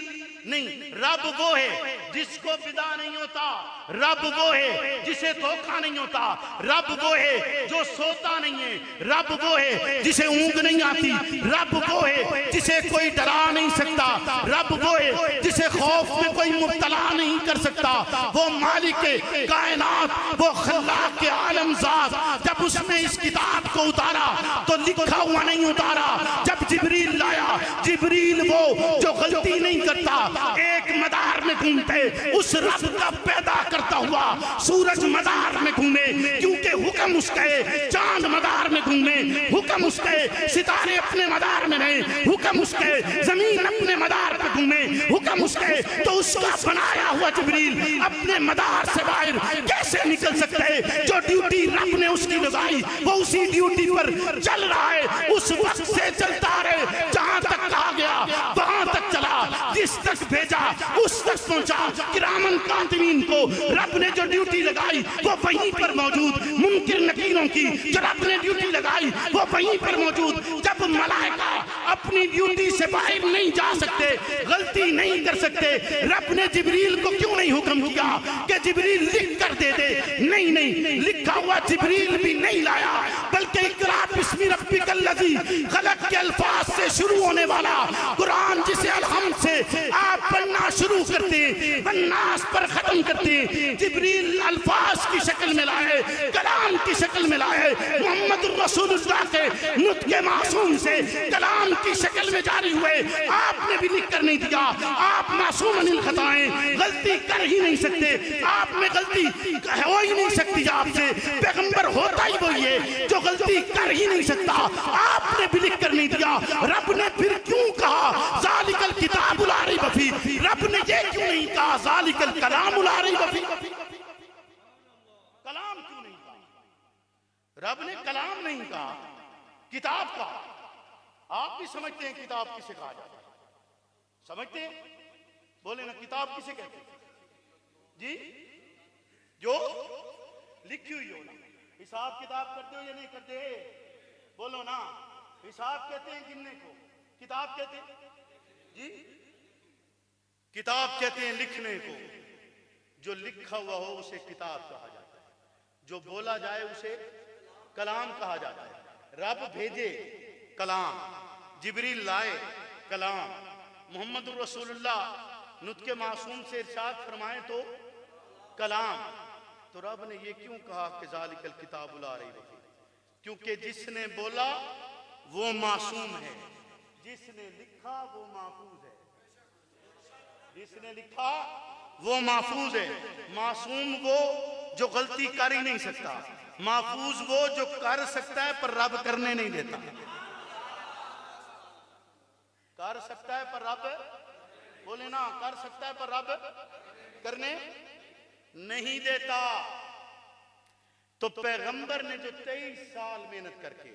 नहीं। रब वो है जिसको विदा नहीं होता, रब वो है जिसे धोखा नहीं होता, रब वो है जो सोता नहीं है, रब वो है जिसे ऊँग नहीं आती, रब वो है जिसे कोई डरा नहीं सकता, रब वो है जिसे खौफ में कोई मुब्तला नहीं कर सकता, वो मालिक कायनात, वो खल्लाक के आलमजाद। जब उसने इस किताब को उतारा तो लिखा हुआ नहीं उतारा। जब जिब्रील लाया, जिब्रील वो जो गलती नहीं करता, एक मदार में घूमते, उस रब का पैदा करता हुआ सूरज मदार में घूमे, क्योंकि हुक्म उसका है, चांद मदार में घूमे, हुक्म उसका है, सितारे अपने मदार में रहे, हुक्म उसका है, जमीन अपने मदार पे घूमे, हुक्म उसका है। तो उसका बनाया हुआ जिब्रील अपने मदार से बाहर कैसे निकल सकता है? जो ड्यूटी रब ने उसकी लगाई वो उसी ड्यूटी पर चल रहा है, उस वक्त से चलता रहे, जहां तक कहा गया वहां तक चला, जिस तक भेजा उस तक पहुंचा। किरामन कातिबीन को रब ने जो ड्यूटी लगाई वो वहीं पर मौजूद, मुनकिर नकीरों की जो रब ने ड्यूटी लगाई वो वहीं पर मौजूद। जब मलाइका अपनी ड्यूटी से बाहर नहीं जा सकते, गलती नहीं कर सकते, रब ने जिब्रील को क्यों नहीं हुक्म किया कि जिब्रील लिख कर दे दे? नहीं नहीं, लिखा हुआ जिब्रील भी नहीं लाया, बल्कि इक़रा बिस्मि रब्बिकल लज़ी खलक़ के अल्फाज से शुरू होने वाला कुरान, जिसे अलहम्द से आप पढ़ना शुरू करते, वन्नास पर खत्म करते, जिब्रील अल्फाज की शक्ल में लाए, कलाम की शक्ल में लाए, मोहम्मद रसूलुल्लाह के नुत्क़े मासूम से कलाम की शक्ल में जारी हुए। आपने भी लिख कर नहीं दिया, आप मासूम अनिल खताएं, गलती कर ही नहीं सकते, आप में गलती हो ही नहीं सकती आपसे, पैगंबर होता ही वही है जो गलती कर ही नहीं सकता। आपने भी लिख कर नहीं दिया, रब ने फिर क्यों कहा ज़ालिकल किताबु ला रैब फीह? रब ने ये क्यों नहीं कहा ज़ालिकल कलामु ला रैब फीह? कलाम क्यों नहीं कहा? रब ने कलाम नहीं कहा, किताब कहा। आप भी समझते हैं किताब किसे कहा जाता है? समझते हैं? बोले ना, किताब किसे कहते हैं जी? जो लिखी हुई हो ना। हिसाब किताब करते हो या नहीं करते? बोलो ना। हिसाब कहते हैं गिनने को, किताब कहते हैं जी? किताब कहते हैं लिखने को, जो लिखा हुआ हो उसे किताब कहा जाता है, जो बोला जाए उसे कलाम कहा जाता है। रब भेजे कलाम, जिब्रील लाए कलाम, मोहम्मद रसूलुल्लाह नुत्के मासूम से इरशाद फरमाए तो कलाम। तो रब ने ये क्यों कहा कि ज़ालिकल किताबुल ला रैब फीह? क्योंकि जिसने बोला वो मासूम है, जिसने लिखा वो महफूज है, जिसने लिखा वो महफूज है। मासूम वो जो गलती कर ही नहीं सकता, महफूज वो जो कर सकता है पर रब करने नहीं देता। कर सकता है पर रब, बोले ना, कर सकता है पर रब करने नहीं देता। तो पैगंबर ने जो 23 साल मेहनत करके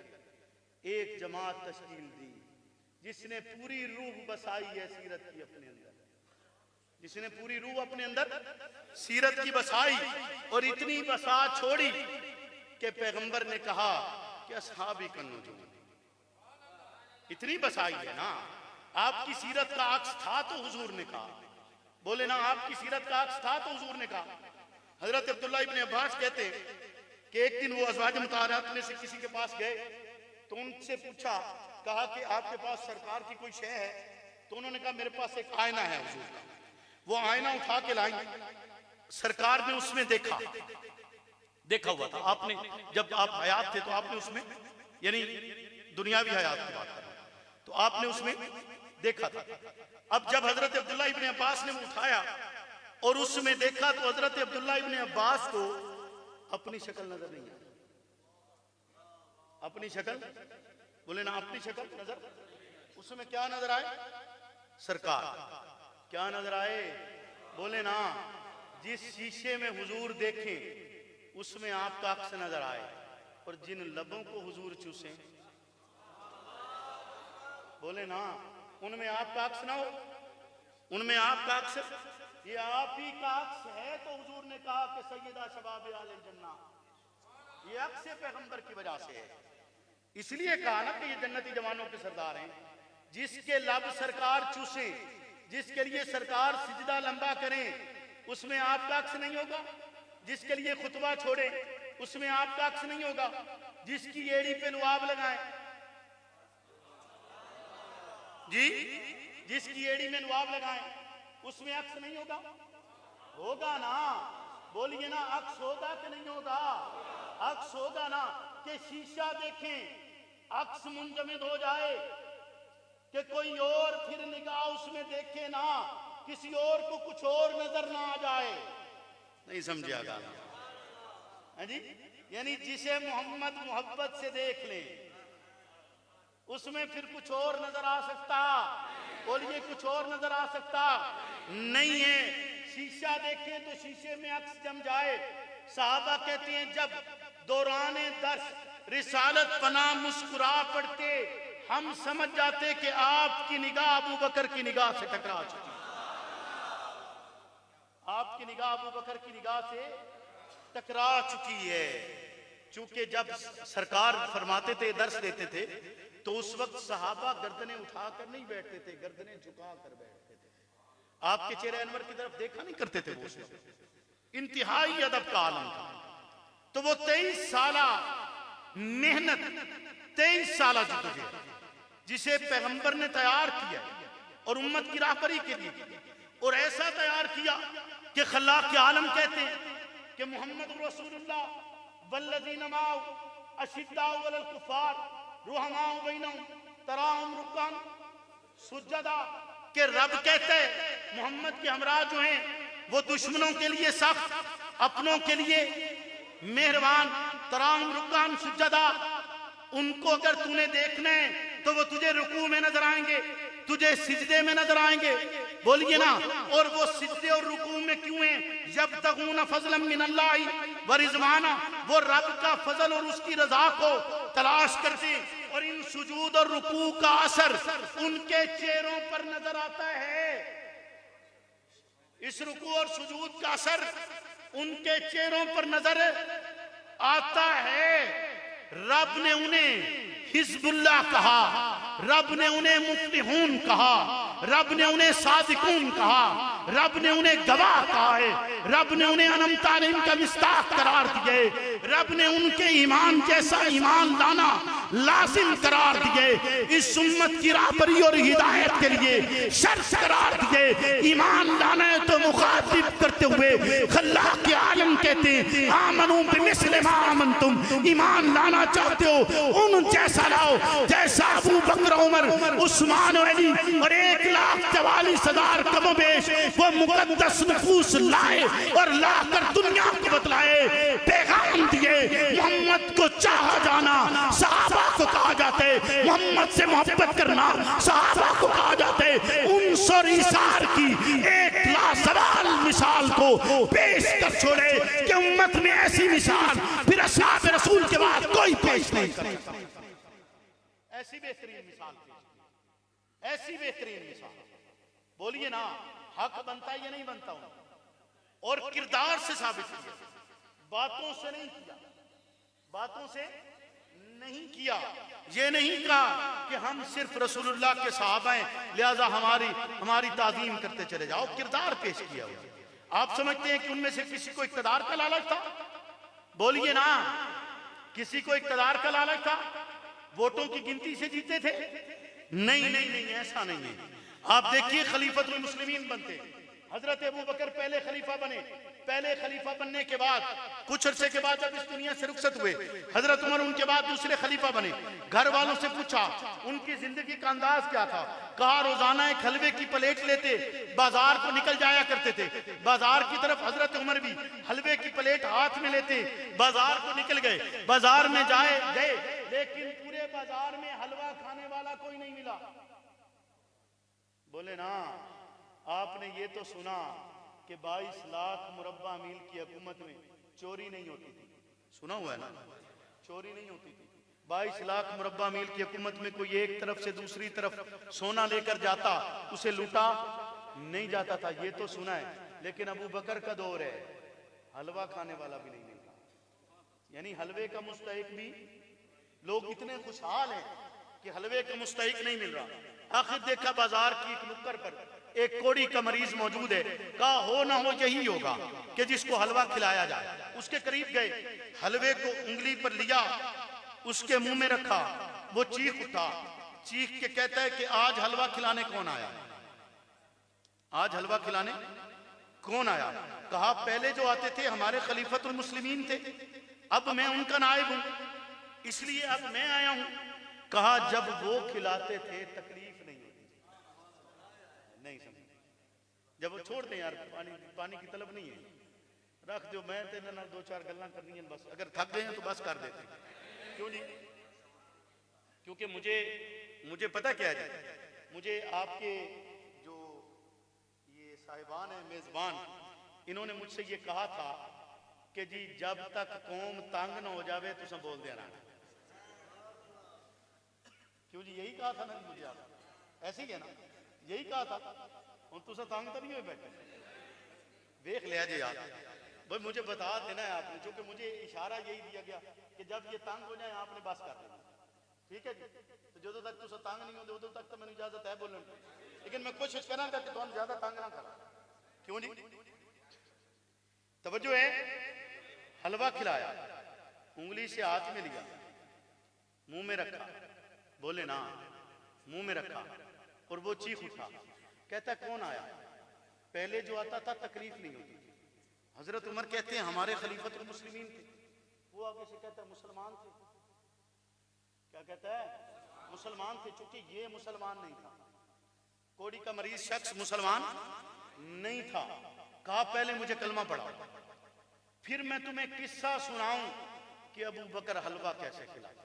एक जमात तश्कील दी, जिसने पूरी रूह बसाई है सीरत की अपने अंदर, जिसने पूरी रूह अपने अंदर सीरत की बसाई, और इतनी बसा छोड़ी कि पैगंबर ने कहा कि अस्हाबी कन्नुजूम, इतनी बसाई है ना। आपकी सीरत का अक्स था तो हुजूर ने कहा, बोले ना, आपकी सीरत का अक्स था तो हुजूर ने कहा। हजरत अब्दुल्लाह इब्ने अब्बास कहते कि एक दिन वो अज़वाज मुताहरात में से किसी के पास गए तो उनसे पूछा, कहा कि आपके पास सरकार की कोई शय है? तो उन्होंने कहा मेरे पास एक आईना है हुजूर का। वो आईना उठा के लाई, सरकार ने उसमें देखा हुआ था। आपने जब आप हयात थे तो आपने उसमें, यानी दुनियावी हयात की बात कर रहा हूं, तो आपने उसमें देखा था। अब जब हजरत अब्दुल्लाह इब्ने अब्बास ने उठाया और उसमें देखा तो हजरत अब्दुल्लाह इब्ने अब्बास को अपनी शक्ल नजर नहीं आई। अपनी शक्ल, बोले ना, अपनी शक्ल नजर, उसमें क्या नजर आए? सरकार। क्या नजर आए? बोले ना, जिस शीशे में हुजूर देखें उसमें आपका अक्स नजर आए, और जिन लबों को हुजूर चूसे, बोले ना, उनमें आपका अक्स ना हो, उनमें आपका अक्स, ये आप ही का अक्स है। तो हुजूर ने कहा कि सैयदा शबाब आले जन्ना, ये अक्स पैगंबर की वजह से है। इसलिए कहा ना कि ये जन्नती जवानों के सरदार हैं। जिसके लब सरकार चूसे, जिसके लिए सरकार सिजदा लंबा करें, उसमें आपका अक्स नहीं होगा। जिसके लिए खुतबा छोड़े, उसमें आपका अक्स नहीं होगा। जिसकी एड़ी पे लुआब लगाए जी, जिसकी एड़ी में लुआब लगाए उसमें अक्स नहीं होगा? होगा ना, बोलिए ना, अक्स होगा कि नहीं होगा? अक्स होगा ना। कि शीशा देखें, अक्स मुंजमद हो जाए, कि कोई और फिर निगाह उसमें देखे ना, किसी और को कुछ और नजर ना आ जाए। नहीं समझिएगा जी? यानी जिसे मोहम्मद मोहब्बत से देख ले उसमें फिर कुछ और नजर आ सकता, बोलिए कुछ और नजर आ सकता नहीं है। शीशा देखें तो शीशे में अक्स जम जाए। साहबा कहते हैं जब दौराने दर्स रिसालत पना मुस्कुरा पड़ते, हम समझ जाते कि आपकी निगाह अबू बकर की निगाह से टकरा चुकी, आपकी निगाह अबू बकर की निगाह से टकरा चुकी है। चूंकि जब सरकार फरमाते थे, दर्स देते थे, तो उस वक्त सहाबा गर्दनें उठाकर नहीं बैठते थे, गर्दनें झुका कर बैठते थे। आपके चेहरे अनवर की तरफ देखा नहीं करते थे वो। इंतहाई अदब का आलम था। तो वो 23 साला मेहनत, 23 साला जद्दोजहद जिसे पैगंबर ने तैयार किया और उम्मत की राहबरी के लिए, और ऐसा तैयार किया कि खल्लाक के आलम कहते हैं कि मोहम्मद रसूलुल्लाह वल्लज़ीना माअहु अशिद्दाउ अलल कुफ़ार रुहमाउ बैनहुम तराहुम रुक्कान सुज्जदा, के रब कहते हैं मोहम्मद के हमरा जो हैं वो दुश्मनों के लिए सख्त, अपनों के लिए मेहरबान, तराहुम रुक्कान सुज्जदा। उनको अगर तूने देखना है तो वो तुझे रुकू में नजर आएंगे, तुझे सिजदे में नजर आएंगे, बोलिए ना। और वो सिजदे और रुकू में क्यों है? यब्तगून फज़लन मिनल्लाहि व रिज़वाना, वो रब का फजल और उसकी रजा को तलाश करते, और इन सुजूद और रुकू का असर उनके चेहरों पर नजर आता है। इस रुकू और सुजूद का असर उनके चेहरों पर नजर आता है। रब ने उन्हें हिज़्बुल्लाह कहा, रब ने उन्हें मुफ्लिहून कहा, रब ने उन्हें सादिकून कहा, रब ने उन्हें गवाह कहा है, रब ने उन्हें अनमतारीम का मिस्ताक करार दिए, रब ने उनके ईमान जैसा ईमान लाना लाजिम करार दिए, इस उम्मत की राहबरी और हिदायत के लिए शर्त करार दिए। ईमान लाना है तो मुखातिब करते हुए खल्लाक के आलम कहते हैं आमनू बिमिस्लि मा आमनतुम, ईमान लाना चाहते हो उन जैसा लाओ जैसा अबू बकर, उमर, उस्मान और अली और 1,44,000 कमोबेश वो मुकद्दस नफूस लाए और लाकर दुनिया को बतलाए, पैगाम दिए। मोहम्मद को चाहा जाना सहाबा को कहा जाते, मोहम्मद से मोहब्बत करना सहाबा को कहा जाते। उन्स और ईसार की एक लासवाल मिसाल को पेश कर छोड़े कि उम्मत में ऐसी मिसाल फिर असहाब रसूल के बाद कोई पेश नहीं करता। ऐसी बेहतरीन मिसाल, ऐसी बेहतरीन मिसाल। बोलिए ना, हक बनता है या नहीं बनता हूं? और किरदार से साबित किया, बातों से नहीं किया, बातों से नहीं किया। ये नहीं कहा कि हम सिर्फ रसूलुल्लाह के साहबा हैं लिहाजा हमारी ताजीम करते चले जाओ, किरदार पेश किया हुआ। आप समझते हैं कि उनमें से किसी को इक़्तिदार का लालच था? बोलिए ना, किसी को इक़्तिदार का लालच था? वोटों की गिनती से जीते थे? नहीं नहीं नहीं, ऐसा नहीं है। आप देखिए खलीफतुल मुस्लिमीन बनते, हजरत अबू बकर पहले खलीफा बने, पहले खलीफा बनने के बाद कुछ अरसे के बाद जब इस दुनिया से रुखसत हुए, हजरत उमर उनके बाद दूसरे खलीफा बने। घर वालों से पूछा उनकी जिंदगी का अंदाज क्या था, कहा रोजाना एक हलवे की प्लेट लेते बाजार को निकल जाया करते थे। बाजार की तरफ हजरत उमर भी हलवे की प्लेट हाथ में लेते बाजार को निकल गए। बाजार में गए लेकिन पूरे बाजार में हलवा खाने वाला कोई नहीं मिला। बोले ना, आपने ये तो सुना कि 22 लाख मुरब्बा मील की हुकूमत में चोरी नहीं होती थी, सुना हुआ है ना, चोरी नहीं होती थी। 22 लाख मुरब्बा मील की हुकूमत में कोई एक तरफ से दूसरी तरफ सोना लेकर जाता, उसे लूटा नहीं जाता था, ये तो सुना है। लेकिन अबू बकर का दौर है, हलवा खाने वाला भी नहीं मिलता, यानी हलवे का मुस्तहिक भी, लोग इतने खुशहाल हैं कि हलवे का मुस्तहिक नहीं मिल रहा। आखिर देखा बाजार की एक नुक्कड़ पर एक कोड़ी का मरीज मौजूद है, कहा हो ना हो यही होगा कि जिसको हलवा खिलाया जाए। उसके करीब गए, हलवे को उंगली पर लिया, उसके मुंह में रखा, वो चीख उठा, चीख के कहता है कि आज हलवा खिलाने कौन आया, आज हलवा खिलाने कौन आया। कहा पहले जो आते थे हमारे खलीफतुल मुस्लिमीन थे, अब मैं उनका नायब हूं, इसलिए अब मैं आया हूं। कहा जब वो खिलाते थे तकलीफ नहीं होती, नहीं समझ, जब वो छोड़ दें यार, पानी की तलब नहीं है, रख दो, मैं तेरे ना 2-4 गल्ला करनी है बस, अगर थक गए हैं तो बस कर देते हैं। क्यों नहीं? क्योंकि मुझे पता क्या है, मुझे आपके जो ये साहिबान है मेजबान, इन्होंने मुझसे ये कहा था कि जी जब तक कौम तंग न हो जावे तुम बोल देना। क्यों जी, यही कहा था ना मुझे, आप ऐसे ही है ना, यही कहा था। और तुम तंग तो नहीं हुए बैठे, देख लिया जी यार, भाई मुझे बता देना है आपने, क्योंकि मुझे इशारा यही दिया गया कि जब ये तंग हो जाए आपने बस कर देना, ठीक है जी। तो जो तक तुम तंग नहीं होते उदों तक तो मैंने इजाजत है बोलने की, लेकिन मैं कोशिश करा कि तुम ज्यादा तंग ना करा। क्यों जी? तवज्जो है, हलवा खिलाया, उंगली से हाथ में लिया, मुंह में रखा, बोले ना, मुंह में रखा, और वो चीख उठा, कहता कौन आया? पहले जो आता था तकलीफ नहीं होती थी। हजरत उमर कहते हैं हमारे खलीफतुल मुस्लिमीन थे, वो आगे से कहता है मुसलमान थे। क्या कहता है? मुसलमान थे, चूंकि ये मुसलमान नहीं था, कोड़ी का मरीज शख्स मुसलमान नहीं था। कहा पहले मुझे कलमा पढ़ाओ, फिर मैं तुम्हें किस्सा सुनाऊं कि अबू बकर हलवा कैसे खिलाया।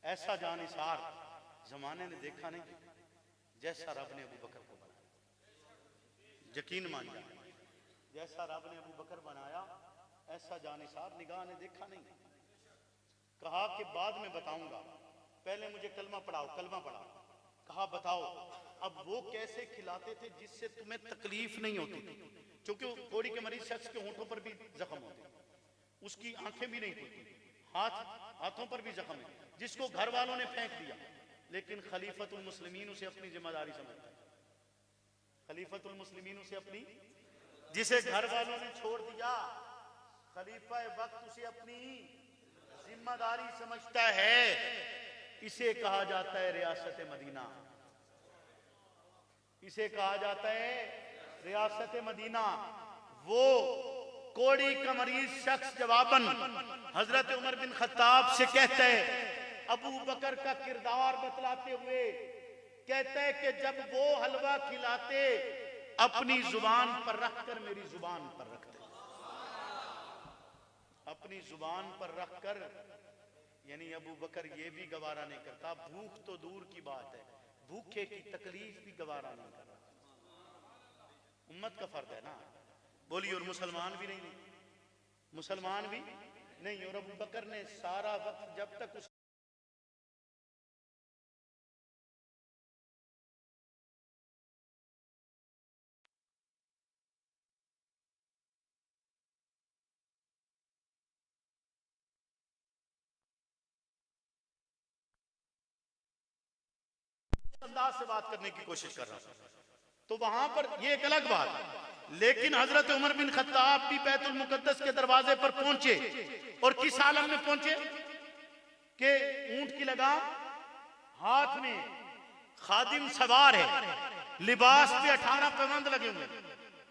ऐसा जानिसार जमाने ने देखा नहीं जैसा रब ने अबू बकर को बनाया। यकीन मान जाए, जैसा रब ने अबू बकर बनाया ऐसा जानिसार निगाह ने देखा नहीं। कहा कि बाद में बताऊंगा, पहले मुझे कलमा पढ़ाओ, कलमा पढ़ाओ। कहा बताओ अब वो कैसे खिलाते थे जिससे तुम्हें तकलीफ नहीं होती थी, क्योंकि कोड़ी के मरीज शख्स के होंठों पर भी जख्म होते, उसकी आंखें भी नहीं खुलती, हाथों पर भी जख्म है, जिसको घर वालों ने फेंक दिया, लेकिन खलीफतुल मुस्लिमीन उसे अपनी जिम्मेदारी समझता है। खलीफतुल मुस्लिमीन उसे अपनी, जिसे घर वालों ने छोड़ दिया, खलीफा वक्त उसे अपनी जिम्मेदारी समझता है। इसे कहा जाता है रियासत मदीना, इसे कहा जाता है रियासत मदीना। वो कोड़ी का मरीज शख्स जवाबन हजरत उमर बिन खत्ताब से कहता है, अबू बकर का किरदार बतलाते हुए कहता है कि जब वो हलवा खिलाते अपनी जुबान पर रखकर मेरी जुबान पर रखते, अपनी जुबान पर रखकर, यानी अबू बकर ये भी गवारा नहीं करता। भूख तो दूर की बात है, भूखे की तकलीफ भी गवारा नहीं करता। उम्मत का फर्ज है ना, बोलिए। और मुसलमान भी नहीं, मुसलमान भी नहीं। और अबू बकर ने सारा वक्त जब तक उस अंदाज से बात करने की कोशिश कर रहा हूं, तो वहां पर ये एक अलग बात है। लेकिन हजरत उमर बिन खत्ताब भी बैतुल मुकद्दस के दरवाजे पर पहुंचे, और किस आलम में पहुंचे कि ऊंट की लगाम हाथ में, खादिम सवार है, लिबास पे 18 पैबंद लगे हुए,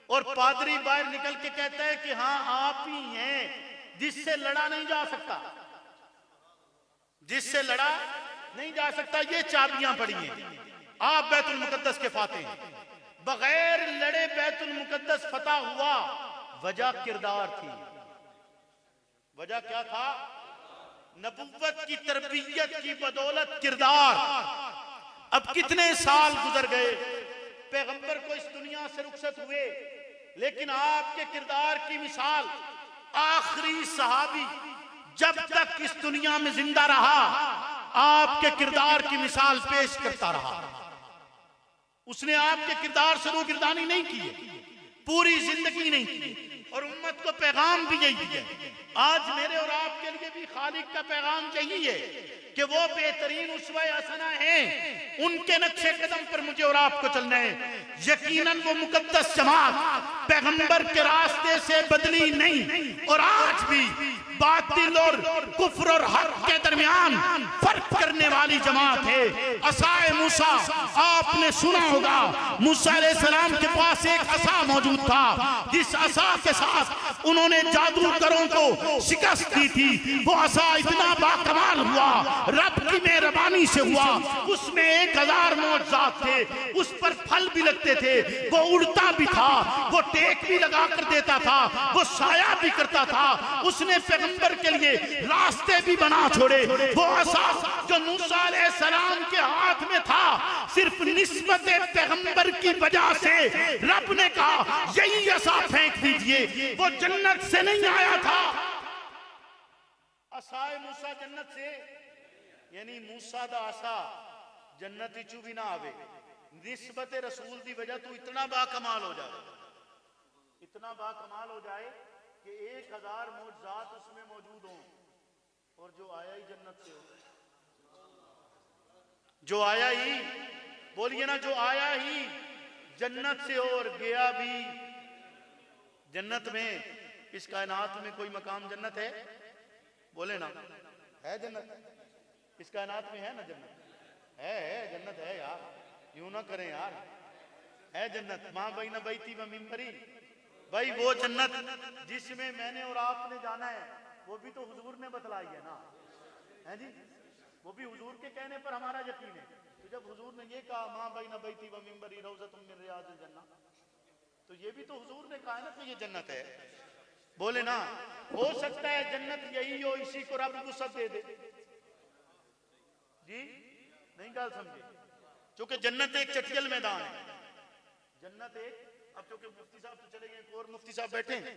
और पादरी बाहर निकल के कहता है कि हाँ आप ही हैं जिससे लड़ा नहीं जा सकता, जिससे लड़ा नहीं जा सकता। ये चाबियां पड़ी हैं, आप बैतुल मुकद्दस के फाते हैं। बगैर लड़े बैतुल मुकद्दस फतह हुआ, वजह किरदार थी। वजह क्या था? नबुव्वत की तरबियत की बदौलत किरदार। अब कितने साल गुजर गए, पैगंबर को इस दुनिया से रुखसत हुए, लेकिन आपके किरदार की मिसाल आखिरी सहाबी जब तक इस दुनिया में जिंदा रहा, आपके किरदार की मिसाल पेश करता रहा। उसने आपके किरदार से रूगिरदानी नहीं की है, पूरी जिंदगी नहीं की, और उम्मत को पैगाम भी यही है। आज मेरे और आपके लिए भी खालिक का पैगाम यही है कि वो बेहतरीन उसवा हसना है, उनके नक्शे कदम पर मुझे और आपको चलना है। यकीनन वो मुकद्दस जमात पैगंबर के रास्ते से बदली नहीं, और आज भी बातिल और कुफ्र और हक के दरमियान फर्क करने वाली जमात है। असाए मूसा, आपने सुना होगा मूसा अलैहिस्सलाम के पास एक असा मौजूद था, जिस असा के साथ उन्होंने जादूगरों को शिकस्त दी थी। वो असा इतना बाकमाल हुआ, रब की मेहरबानी से हुआ। उसमें 1000 मौजज़ात थे, उस पर फल भी लगते थे, वो उड़ता भी था, वो टेक भी लगा कर देता था, वो साया भी करता था। उसने पैगंबर के लिए रास्ते भी बना छोड़े। वो असा जो मूसा अलैहिस्सलाम के हाथ में था, सिर्फ निस्बत पैगंबर की वजह से रब ने कहा यही असा फेंक दीजिए। वो जन्नत से नहीं आया था, असाए मूसा जन्नत से, यानी मूसा दा असा जन्नत चू भी ना आवे, निस्बत रसूल दी वजह तो इतना बाकमाल हो जाए, इतना बाकमाल हो जाए कि 1000 मौजज़ात उसमें मौजूद हों, और जो आया ही जन्नत से हो, जो आया ही, बोलिए ना, जो आया ही जन्नत से हो और गया भी जन्नत में। इस कायनात में कोई मकाम जन्नत है? बोले ना, है जन्नत? इस कायनात में है ना जन्नत? है जन्नत है यार, यूं ना करें यार, है जन्नत। माँ बैना बैती व मिंबरी, भाई वो जन्नत जिसमें मैंने और आपने जाना है, वो भी तो हुजूर ने बतलाई है ना, है जी, वो भी हुजूर के कहने पर हमारा यकीन है। तो जब हुजूर ने ये कहा माँ बैना बैती व मिंबरी रौज़तुम मिन रियाज़िल जन्नह, तो ये भी तो हुजूर ने कहा ना कि ये जन्नत है। बोले ना, हो सकता है जन्नत यही हो, इसी को रब वुसअत दे दे। जी नहीं गल समझे, क्योंकि जन्नत एक चटियल मैदान है, जन्नत एक, अब चूंकि मुफ्ती साहब तो चले गए, और मुफ्ती साहब बैठे हैं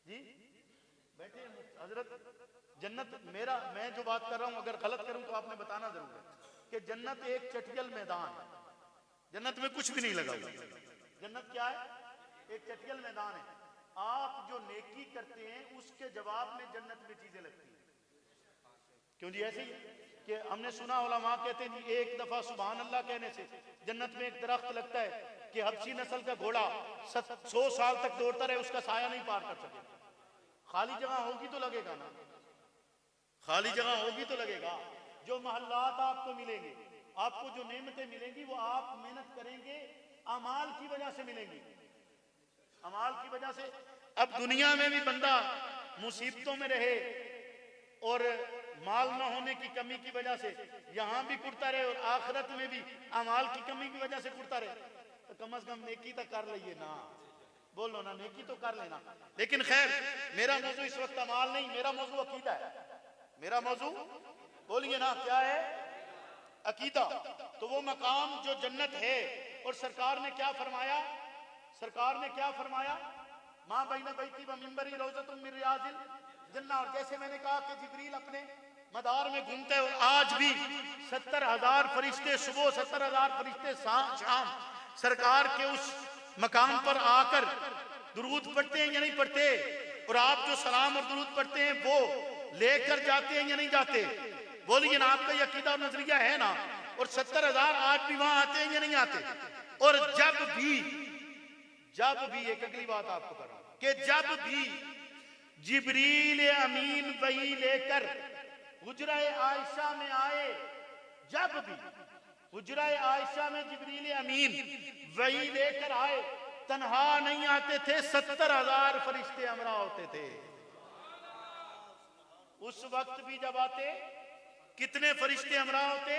जी, बैठे हैं हजरत। जन्नत मेरा, मैं जो बात कर रहा हूं अगर गलत करूं तो आपने बताना जरूर है कि जन्नत एक चटियल मैदान है, जन्नत में कुछ भी नहीं लगा हुआ। जन्नत क्या है? एक चटियल मैदान है। आप जो नेकी करते हैं उसके जवाब में जन्नत में चीजें लगती हैं। क्यों जी? ऐसे ही कि हमने सुना उलमा कहते हैं जी एक दफा सुभान अल्लाह कहने से जन्नत में एक दरख्त लगता है कि हबशी नस्ल का घोड़ा 100 साल तक दौड़ता रहे, उसका साया नहीं पार कर सके। खाली जगह होगी तो लगेगा ना, खाली जगह होगी तो लगेगा। जो महल्लात आपको मिलेंगे, आपको जो नेमतें मिलेंगी वो आप मेहनत करेंगे, अमाल की वजह से मिलेंगी, अमाल की वजह से। अब दुनिया में भी बंदा मुसीबतों में रहे और माल न होने की कमी की वजह से यहां भी कुड़ता रहे और आखिरत में भी अमाल की कमी की वजह से कुड़ता रहे, तो कम से कम नेकी तो कर लीजिए ना, बोलो ना, नेकी तो कर लेना। लेकिन खैर मेरा मौजू इस वक्त अमाल नहीं, मेरा मौजू अकीदा है। मेरा मौजू बोलिए ना क्या है? अकीदा। तो वो मकाम जो जन्नत है, और सरकार ने क्या फरमाया, सरकार ने क्या फरमाया, माँ बैना बैती व मिंबरी रोज़तुम मिन रियाज़िल जन्नह। और जैसे मैंने कहा कि जिब्रील अपने मदार में घूमते हैं, और आज भी 70,000 फरिश्ते सुबह, 70,000 फरिश्ते शाम सरकार के उस मकाम पर आकर दुरूद पढ़ते हैं या नहीं पढ़ते? और आप जो सलाम और दुरूद पढ़ते हैं वो लेकर जाते हैं या नहीं जाते? बोलिए ना, आपका ये अकीदा और नजरिया है ना? और 70,000 आज भी वहां आते हैं या नहीं आते? और जब भी एक अगली बात आपको कर रहा हूं कि जब भी जिब्रील अमीन वही लेकर हुजरा आयशा में आए, जब भी हुजरा आयशा में जिब्रील अमीन वही लेकर आए, तन्हा नहीं आते थे, 70,000 फरिश्ते हमरा होते थे। उस वक्त भी जब आते कितने फरिश्ते हमरा होते?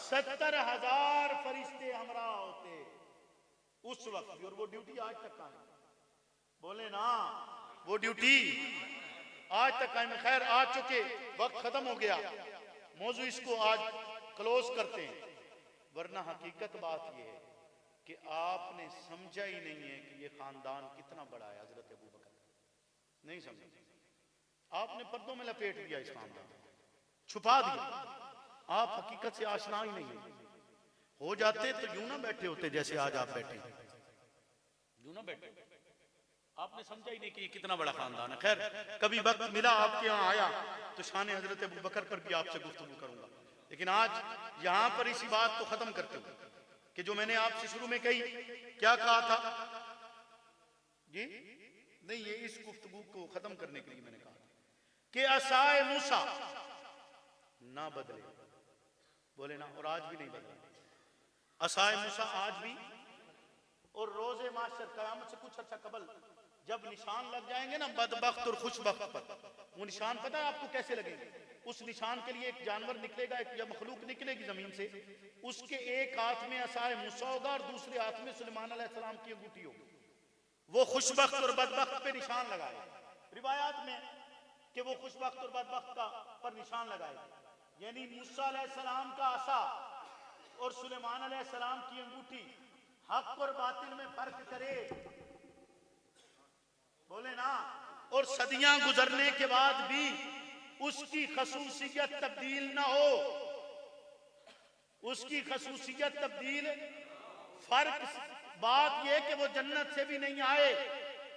70,000 फरिश्ते हमरा होते उस वक्त भी। और वो ड्यूटी आज तक कायम, बोले ना, वो ड्यूटी आज तक कायम। खैर आ चुके, वक्त खत्म हो गया, मौजू इसको आज क्लोज करते हैं। वरना हकीकत बात यह है कि आपने समझा ही नहीं है कि ये खानदान कितना बड़ा है। हजरत अबू बकर नहीं समझा, आपने पर्दों में लपेट दिया इस खानदान, छुपा दिया। आप हकीकत से आशना ही नहीं हो जाते तो यूं ना बैठे होते जैसे आज आप बैठे, यूं ना बैठे। आपने समझा ही नहीं कि ये कितना बड़ा खानदान है। खैर कभी वक्त मिला आपके यहाँ आया तो शान हजरत अबू बकर पर भी आपसे गुफ्तगू करूंगा। लेकिन आज यहां पर इसी बात को खत्म करते हुए कि जो मैंने आपसे शुरू में कही, क्या कहा था जी? नहीं, ये इस गुफ्तगू को खत्म करने के लिए मैंने कहा कि असाए मूसा ना बदले, बोले ना, और आज भी नहीं बदला। असाए मूसा आज भी, और रोजे माशर क़यामत से कुछ अच्छा कबल जब निशान लग जाएंगे ना बदबख्त और खुशबख्त पर, वो निशान पता है आपको कैसे लगेंगे? उस निशान के लिए एक जानवर निकलेगा, एक या मखलूक निकलेगी जमीन से, उसके एक हाथ में असाए मूसा होगा और दूसरे हाथ में सुलेमान अलैहिस्सलाम की अंगूठी होगी। वो खुशबख्त और बदबख्त पे निशान लगाएगा। रिवायात में कि वो खुशबख्त और बदबख्त का पर निशान लगाएगा, यानी मूसा अलैहिस्सलाम का असा और सुलेमान अलैहिस्सलाम की अंगूठी हक और बातिल में फर्क करे, बोले ना। और सदियां गुजरने के बाद भी उसकी खसूसियत तब्दील ना हो, उसकी खसूसियत तब्दील, फर्क बात यह कि वो जन्नत से भी नहीं आए,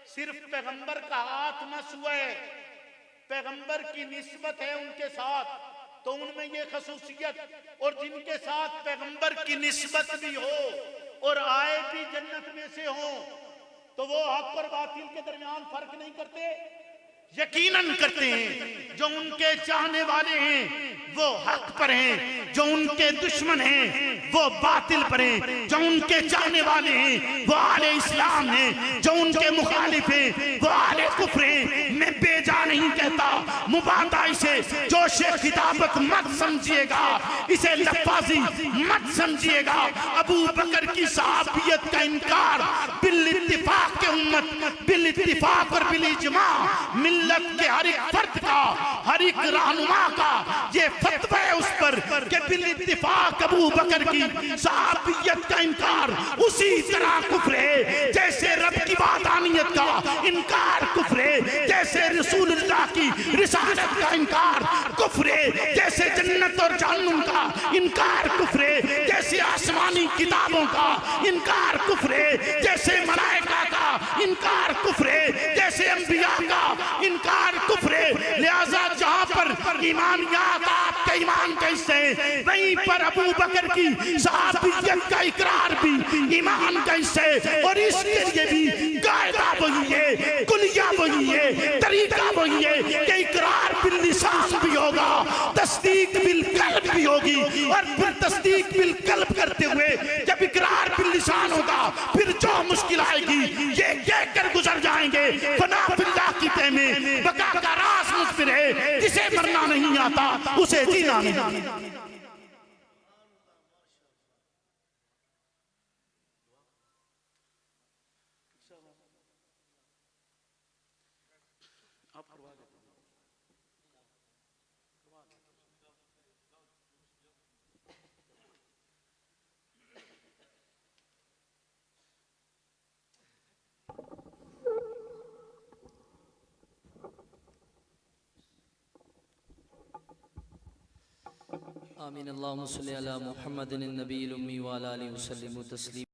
सिर्फ पैगंबर का हाथ मस हुआ है, पैगंबर की निस्बत है उनके साथ, तो उनमें ये खसूसियत। और जिनके साथ पैगंबर की निस्बत भी हो और आए भी जन्नत में से हो, तो वो हक और बातिल के दरमियान फर्क नहीं करते, यकीनन करते हैं। जो उनके चाहने वाले हैं वो हक पर हैं, जो उनके दुश्मन हैं वो बातिल पर हैं, जो उनके चाहने वाले हैं वो आले इस्लाम हैं, जो उनके मुखालिफ हैं वो आले कुफ्र हैं। मैं बेजा नहीं कहता, मुबादा इसे जोशे खिताबत मत समझिएगा, इसे लफाजी मत समझिएगा। अबू बकर की सहाबियत का इनकार बिल इत्तिफाक के उम्मत, बिल इत्तिफाक और बिल इजमा मिल्लत के हर एक फर्द का, हर एक रहनुमा का ये फतवा है उस पर कि बिल इत्तिफाक अबू बकर की सहाबियत का इनकार उसी तरह कुफ्र है जैसे रब की वादानियत का इनकार कुफ्र है, जैसे जैसे रसूलुल्लाह की रिसालत का इनकार कुफ्र है, जैसे जन्नत और जहन्नुम का इनकार कुफ्र है, जैसे आसमानी किताबों का इनकार कुफ्र है, जैसे मलाइका का इनकार कुफ्र है, जैसे अंबिया का इनकार कुफ्र है। लिहाजा जहां पर ईमानियात आपके ईमान का हिस्सा है, वहीं पर अबू बकर की सहाबियत का इकरार भी ईमान का हिस्सा है। और इसके लिए भी कायदा वही है, कुलिया वही है, तरीका वही है कि इकरार बिल लिसान भी होगा, तस्दीक बिल कल्ब भी होगी। और फिर तस्दीक बिल कल्ब करते हुए जब इकरार बिल लिसान होगा, फिर जो मुश्किल आएगी ये कहकर गुजर जाएंगे फना फिल्लाह की तह में बका का राज मुझ पर है, जिसे मरना नहीं आता उसे जीना नहीं आता। आमीन। अल्लाहुम्मा सल्ली अला मुहम्मदिन नबील उम्मी व अला आलिहि वसल्लिम तस्लीमा।